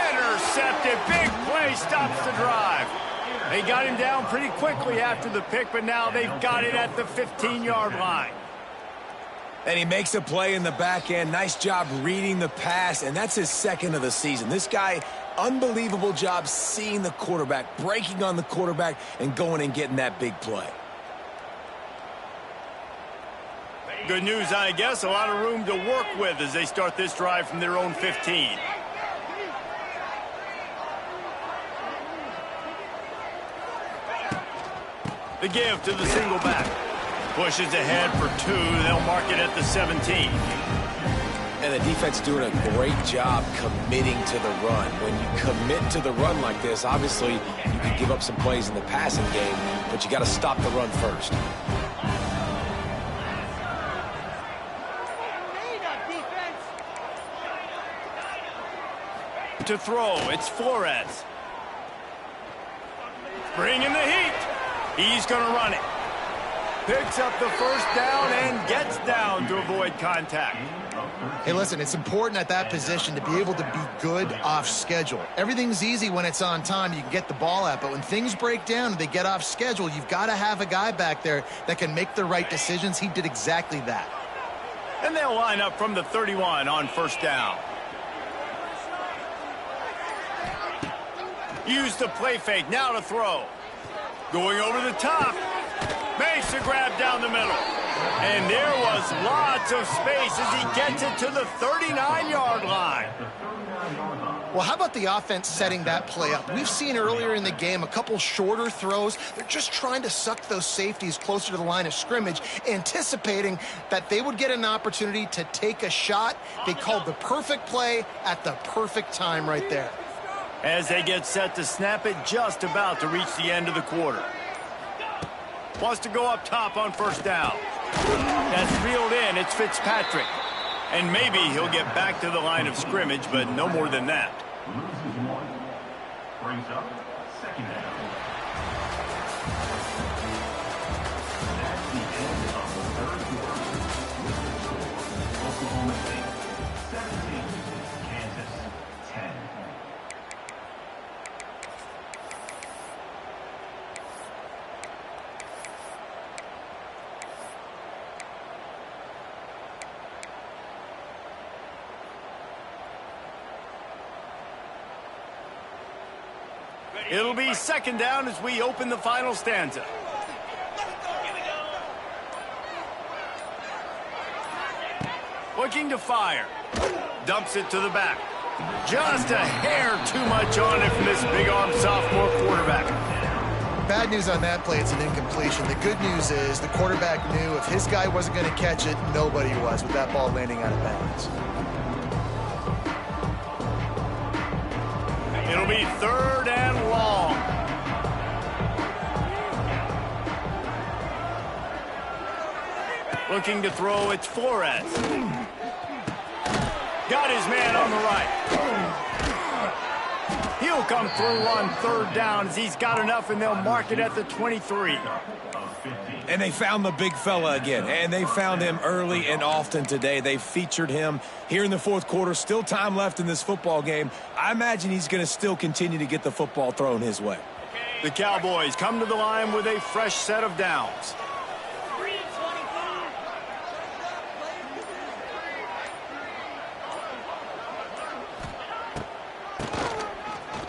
Intercepted. Big play stops the drive. They got him down pretty quickly after the pick, but now they've got it at the 15-yard line. And he makes a play in the back end. Nice job reading the pass, and that's his 2nd of the season. This guy, unbelievable job seeing the quarterback, breaking on the quarterback, and going and getting that big play. Good news, I guess. A lot of room to work with as they start this drive from their own 15. The give to the single back. Pushes ahead for 2. They'll mark it at the 17. And the defense doing a great job committing to the run. When you commit to the run like this, obviously you can give up some plays in the passing game, but you got to stop the run first. To throw, it's Flores. Bringing the heat. He's going to run it. Picks up the first down and gets down to avoid contact. Hey, listen, it's important at that position to be able to be good off schedule. Everything's easy when it's on time. You can get the ball out, but when things break down and they get off schedule, you've got to have a guy back there that can make the right decisions. He did exactly that. And they'll line up from the 31 on first down. Use the play fake, now to throw. Going over the top. Makes a grab down the middle. And there was lots of space as he gets it to the 39-yard line. Well, how about the offense setting that play up? We've seen earlier in the game a couple shorter throws. They're just trying to suck those safeties closer to the line of scrimmage, anticipating that they would get an opportunity to take a shot. They called the perfect play at the perfect time right there. As they get set to snap it, just about to reach the end of the quarter. Wants to go up top on first down. That's reeled in. It's Fitzpatrick. And maybe he'll get back to the line of scrimmage, but no more than that. Loses 1. Brings up second down. That's the end of the third quarter. With the score, Oklahoma State 17, Kansas 10. It'll be second down as we open the final stanza. Looking to fire. Dumps it to the back. Just a hair too much on it from this big-arm sophomore quarterback. Bad news on that play, it's an incompletion. The good news is the quarterback knew if his guy wasn't going to catch it, nobody was with that ball landing out of bounds. It'll be third and long. Looking to throw, it's Flores. Got his man on the right. He'll come through on third down as he's got enough, and they'll mark it at the 23. And they found the big fella again, and they found him early and often today. They featured him here in the fourth quarter. Still time left in this football game. I imagine he's going to still continue to get the football thrown his way. The Cowboys come to the line with a fresh set of downs.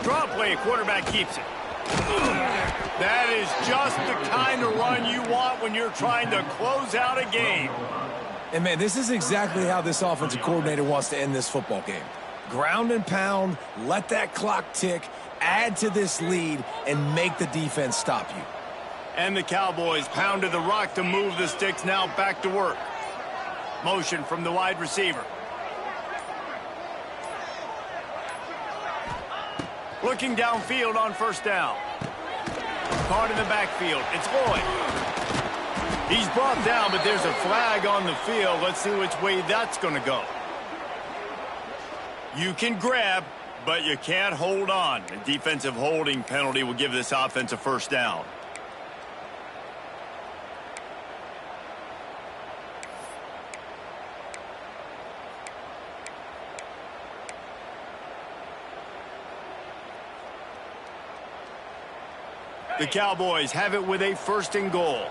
Draw play, quarterback keeps it. That is just the kind of run you want when you're trying to close out a game. And, man, this is exactly how this offensive coordinator wants to end this football game. Ground and pound, let that clock tick, add to this lead, and make the defense stop you. And the Cowboys pounded the rock to move the sticks, now back to work. Motion from the wide receiver. Looking downfield on first down. Caught in the backfield. It's Lloyd. He's brought down, but there's a flag on the field. Let's see which way that's going to go. You can grab, but you can't hold on. A defensive holding penalty will give this offense a first down. The Cowboys have it with a first and goal.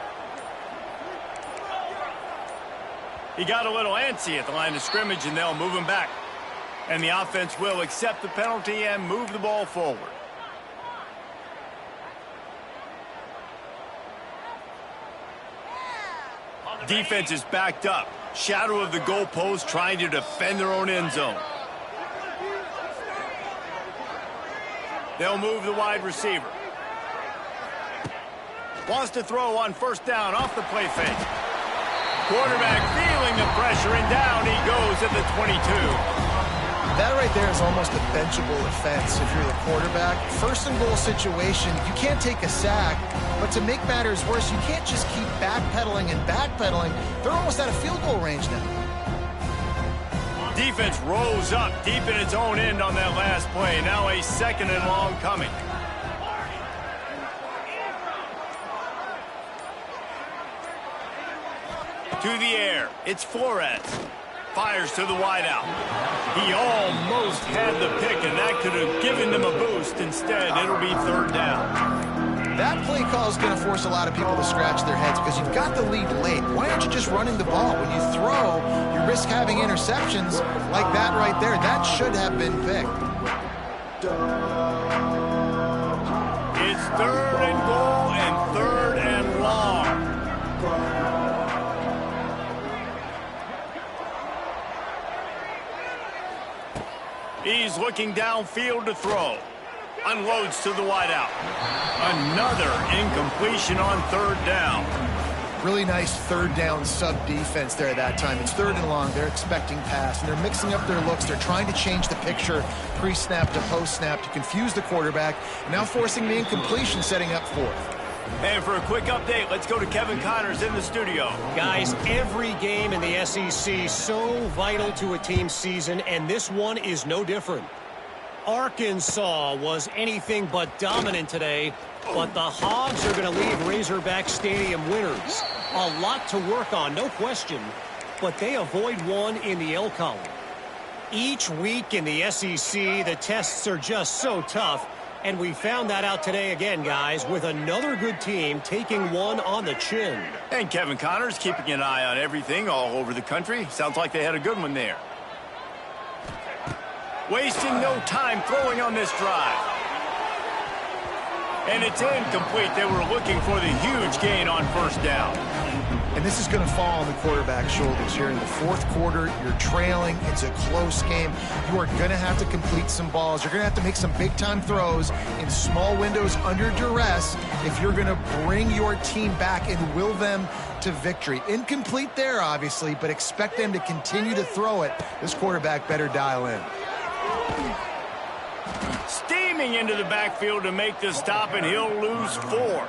He got a little antsy at the line of scrimmage, and they'll move him back. And the offense will accept the penalty and move the ball forward. Defense is backed up. Shadow of the goalpost, trying to defend their own end zone. They'll move the wide receiver. Wants to throw on first down off the play fake. Quarterback feeling the pressure, and down he goes at the 22. That right there is almost a benchable offense if you're the quarterback. First and goal situation, you can't take a sack, but to make matters worse, you can't just keep backpedaling and backpedaling. They're almost out of field goal range now. Defense rose up deep in its own end on that last play. Now a second and long coming. To the air, it's Flores. Fires to the wideout. He almost had the pick, and that could have given them a boost. Instead, it'll be third down. That play call is going to force a lot of people to scratch their heads because you've got the lead late. Why aren't you just running the ball? When you throw, you risk having interceptions like that right there. That should have been picked. It's third and goal and third and long. He's looking downfield to throw. Unloads to the wideout. Another incompletion on third down. Really nice third down sub-defense there at that time. It's third and long. They're expecting pass, and they're mixing up their looks. They're trying to change the picture pre-snap to post-snap to confuse the quarterback, and now forcing the incompletion, setting up fourth. And for a quick update, let's go to Kevin Connors in the studio. Guys, every game in the SEC so vital to a team's season, and this one is no different. Arkansas was anything but dominant today, but the Hogs are going to leave Razorback Stadium winners. A lot to work on, no question, but they avoid one in the L column. Each week in the SEC, the tests are just so tough, and we found that out today again, guys, with another good team taking one on the chin. And Kevin Connors keeping an eye on everything all over the country. Sounds like they had a good one there. Wasting no time throwing on this drive. And it's incomplete. They were looking for the huge gain on first down. And this is going to fall on the quarterback's shoulders here in the fourth quarter. You're trailing. It's a close game. You are going to have to complete some balls. You're going to have to make some big-time throws in small windows under duress if you're going to bring your team back and will them to victory. Incomplete there, obviously, but expect them to continue to throw it. This quarterback better dial in. Steaming into the backfield to make the stop, and he'll lose 4.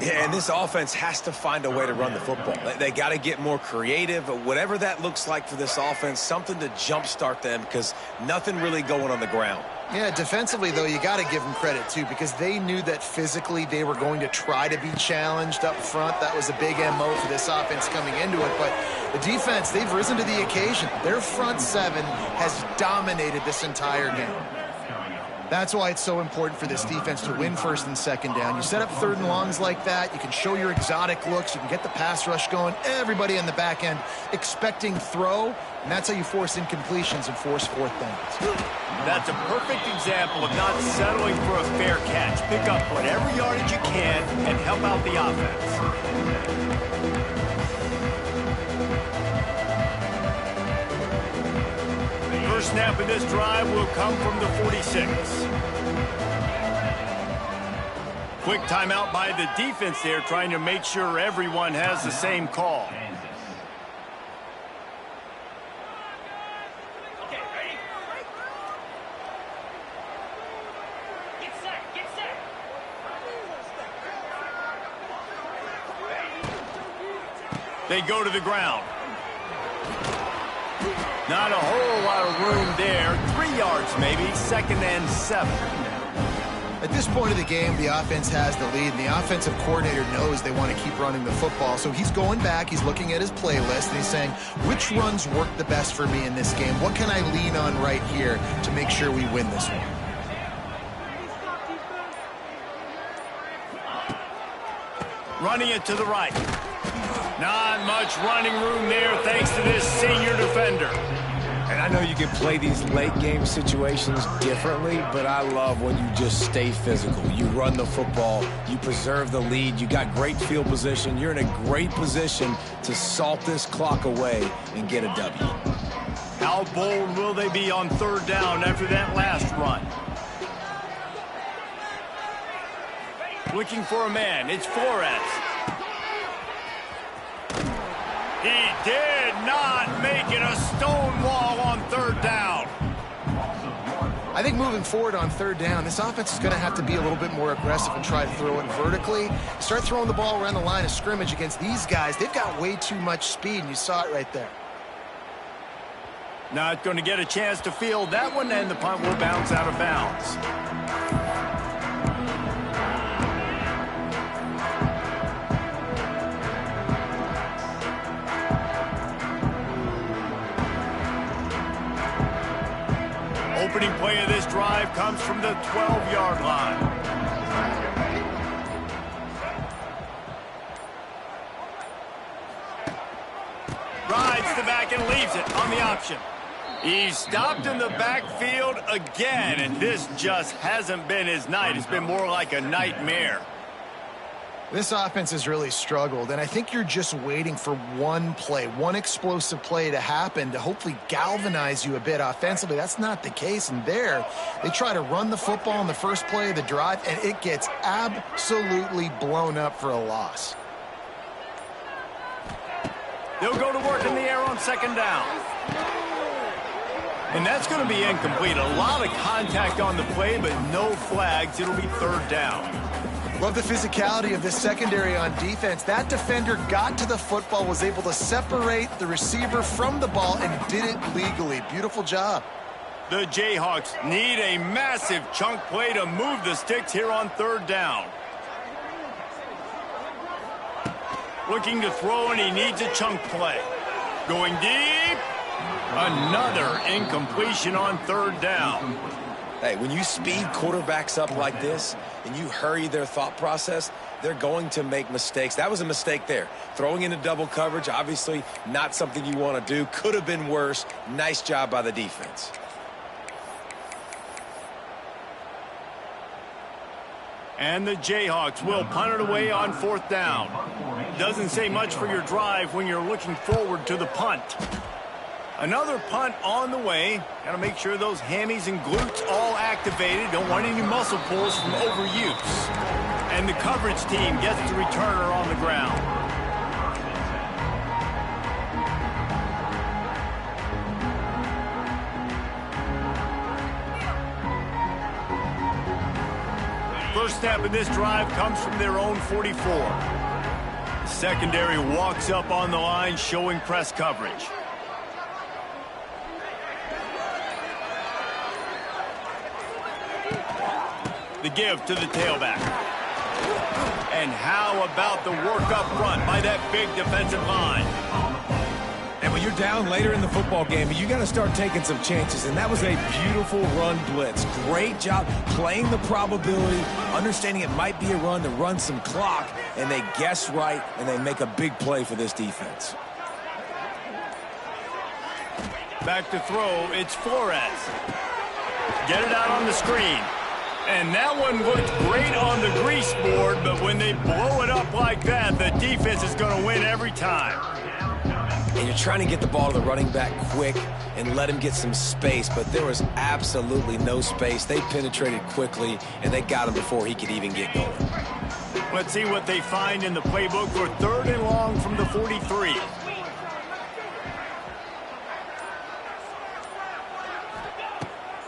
Yeah, and this offense has to find a way to run the football. They got to get more creative, whatever that looks like for this offense, something to jumpstart them because nothing really going on the ground. Yeah, defensively, though, you got to give them credit, too, because they knew that physically they were going to try to be challenged up front. That was a big MO for this offense coming into it. But the defense, they've risen to the occasion. Their front seven has dominated this entire game. That's why it's so important for this defense to win first and second down. You set up third and longs like that. You can show your exotic looks. You can get the pass rush going. Everybody in the back end expecting throw, and that's how you force incompletions and force fourth downs. That's a perfect example of not settling for a fair catch. Pick up whatever yardage you can and help out the offense. First snap of this drive will come from the 46. Quick timeout by the defense there, trying to make sure everyone has the same call. Okay, ready? Get set, get set. They go to the ground. Not a whole lot of room there. 3 yards maybe, 2nd and 7. At this point of the game, the offense has the lead, and the offensive coordinator knows they want to keep running the football. So he's going back, he's looking at his playlist, and he's saying, which runs work the best for me in this game? What can I lean on right here to make sure we win this one? Running it to the right. Not much running room there thanks to this senior defender. And I know you can play these late game situations differently, but I love when you just stay physical. You run the football, you preserve the lead, you got great field position, you're in a great position to salt this clock away and get a W. How bold will they be on third down after that last run? Looking for a man, it's Flores. He did not make it a stone wall on third down. I think moving forward on third down, this offense is going to have to be a little bit more aggressive and try to throw it vertically. Start throwing the ball around the line of scrimmage against these guys. They've got way too much speed, and you saw it right there. Not going to get a chance to field that one, and the punt will bounce out of bounds. Opening play of this drive comes from the 12-yard line. Rides the back and leaves it on the option. He's stopped in the backfield again, and this just hasn't been his night. It's been more like a nightmare. This offense has really struggled, and I think you're just waiting for one play, one explosive play to happen to hopefully galvanize you a bit offensively. That's not the case, and there they try to run the football in the first play of the drive, and it gets absolutely blown up for a loss. They'll go to work in the air on second down. And that's going to be incomplete. A lot of contact on the play, but no flags. It'll be third down. Love the physicality of this secondary on defense. That defender got to the football, was able to separate the receiver from the ball, and did it legally. Beautiful job. The Jayhawks need a massive chunk play to move the sticks here on third down. Looking to throw, and he needs a chunk play. Going deep. Another incompletion on third down. Hey, when you speed quarterbacks up like this and you hurry their thought process, they're going to make mistakes. That was a mistake there. Throwing into double coverage, obviously not something you want to do. Could have been worse. Nice job by the defense. And the Jayhawks will punt it away on fourth down. Doesn't say much for your drive when you're looking forward to the punt. Another punt on the way. Got to make sure those hammies and glutes all activated. Don't want any muscle pulls from overuse. And the coverage team gets the returner on the ground. First snap of this drive comes from their own 44. The secondary walks up on the line, showing press coverage. The give to the tailback. And how about the work up front by that big defensive line? And when you're down later in the football game, you got to start taking some chances, and that was a beautiful run blitz. Great job playing the probability, understanding it might be a run to run some clock, and they guess right, and they make a big play for this defense. Back to throw, it's Flores. Get it out on the screen. And that one looked great on the grease board, but when they blow it up like that, the defense is going to win every time. And you're trying to get the ball to the running back quick and let him get some space, but there was absolutely no space. They penetrated quickly, and they got him before he could even get going. Let's see what they find in the playbook for third and long from the 43.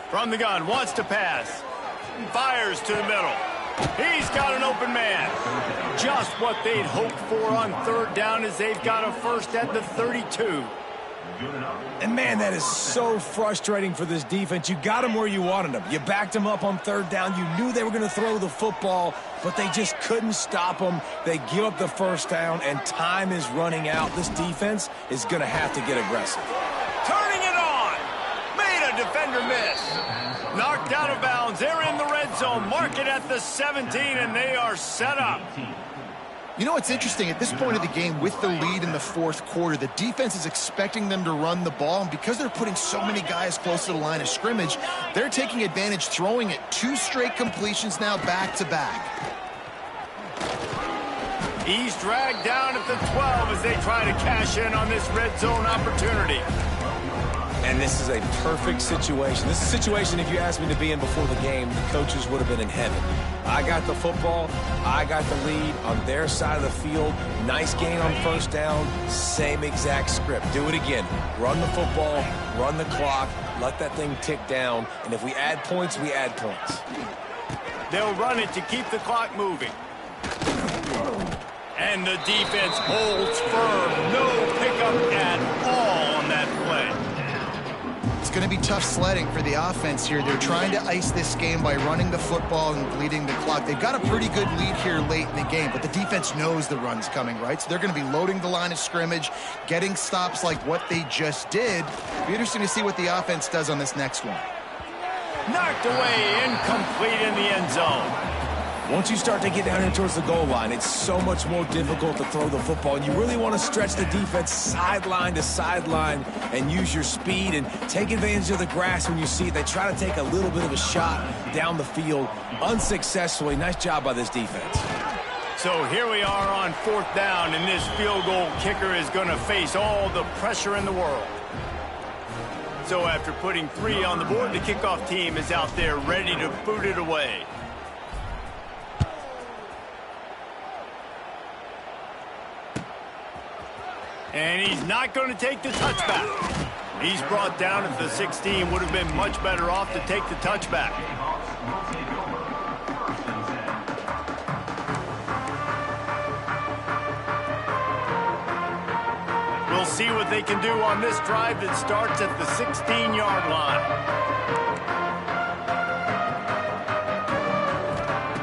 From the gun, wants to pass. Fires to the middle. He's got an open man. Just what they'd hoped for on third down, as they've got a first at the 32. And, man, that is so frustrating for this defense. You got them where you wanted them. You backed them up on third down. You knew they were going to throw the football, but they just couldn't stop them. They give up the first down, and time is running out. This defense is going to have to get aggressive. Turning it on. Made a defender miss. Knocked out of bounds. They're in the red zone. Mark it at the 17, and they are set up. You know what's interesting? At this point of the game, with the lead in the fourth quarter, the defense is expecting them to run the ball, and because they're putting so many guys close to the line of scrimmage, they're taking advantage, throwing it 2 straight completions now back-to-back. He's dragged down at the 12 as they try to cash in on this red zone opportunity. And this is a perfect situation. This is a situation, if you asked me to be in before the game, the coaches would have been in heaven. I got the football. I got the lead on their side of the field. Nice gain on first down. Same exact script. Do it again. Run the football, run the clock, let that thing tick down. And if we add points, we add points. They'll run it to keep the clock moving. And the defense holds firm. No pickup at all on that play. It's going to be tough sledding for the offense here. They're trying to ice this game by running the football and bleeding the clock. They've got a pretty good lead here late in the game, but the defense knows the run's coming, right? So they're going to be loading the line of scrimmage, getting stops like what they just did. It'll be interesting to see what the offense does on this next one. Knocked away, incomplete in the end zone. Once you start to get down here towards the goal line, it's so much more difficult to throw the football. And you really want to stretch the defense sideline to sideline and use your speed and take advantage of the grass when you see it. They try to take a little bit of a shot down the field unsuccessfully. Nice job by this defense. So here we are on 4th down, and this field goal kicker is going to face all the pressure in the world. So after putting 3 on the board, the kickoff team is out there ready to boot it away. And he's not going to take the touchback. He's brought down at the 16. Would have been much better off to take the touchback. We'll see what they can do on this drive that starts at the 16-yard line.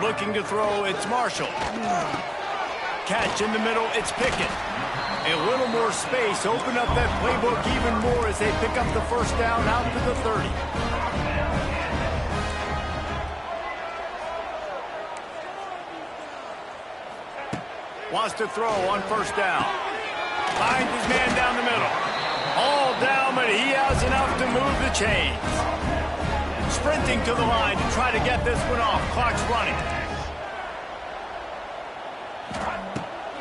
Looking to throw, it's Marshall. Catch in the middle, it's Pickett. A little more space, open up that playbook even more as they pick up the first down out to the 30. Wants to throw on first down. Finds his man down the middle. All down, but he has enough to move the chains. Sprinting to the line to try to get this one off. Clock's running.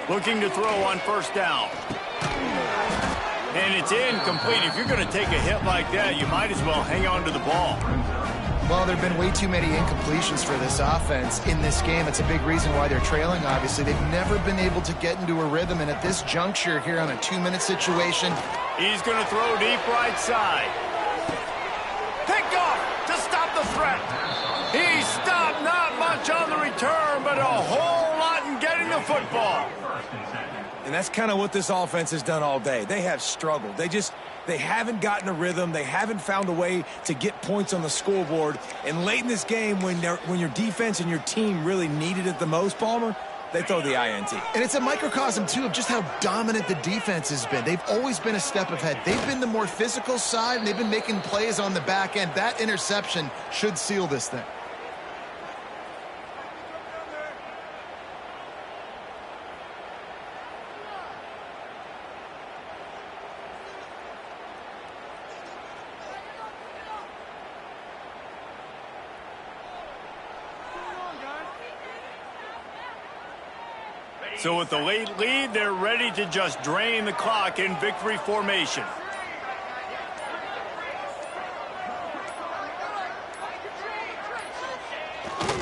Looking to throw on first down. And it's incomplete. If you're going to take a hit like that, you might as well hang on to the ball. Well, there have been way too many incompletions for this offense in this game. It's a big reason why they're trailing, obviously. They've never been able to get into a rhythm, and at this juncture here on a 2-minute situation. He's going to throw deep right side. Picked off to stop the threat. He stopped, not much on the return, but a whole lot in getting the football. And that's kind of what this offense has done all day. They have struggled. They haven't gotten a rhythm. They haven't found a way to get points on the scoreboard. And late in this game, when your defense and your team really needed it the most, Palmer, they throw the INT. And it's a microcosm, too, of just how dominant the defense has been. They've always been a step ahead. They've been the more physical side, and they've been making plays on the back end. That interception should seal this thing. So with the late lead, they're ready to just drain the clock in victory formation.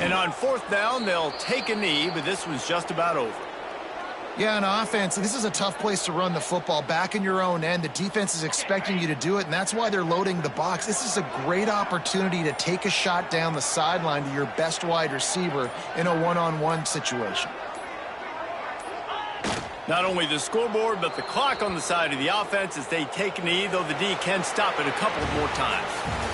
And on 4th down, they'll take a knee, but this was just about over. Yeah, on offense, this is a tough place to run the football. Back in your own end, the defense is expecting you to do it, and that's why they're loading the box. This is a great opportunity to take a shot down the sideline to your best wide receiver in a one-on-one situation. Not only the scoreboard, but the clock on the side of the offense as they take a knee, though the D can stop it a couple more times.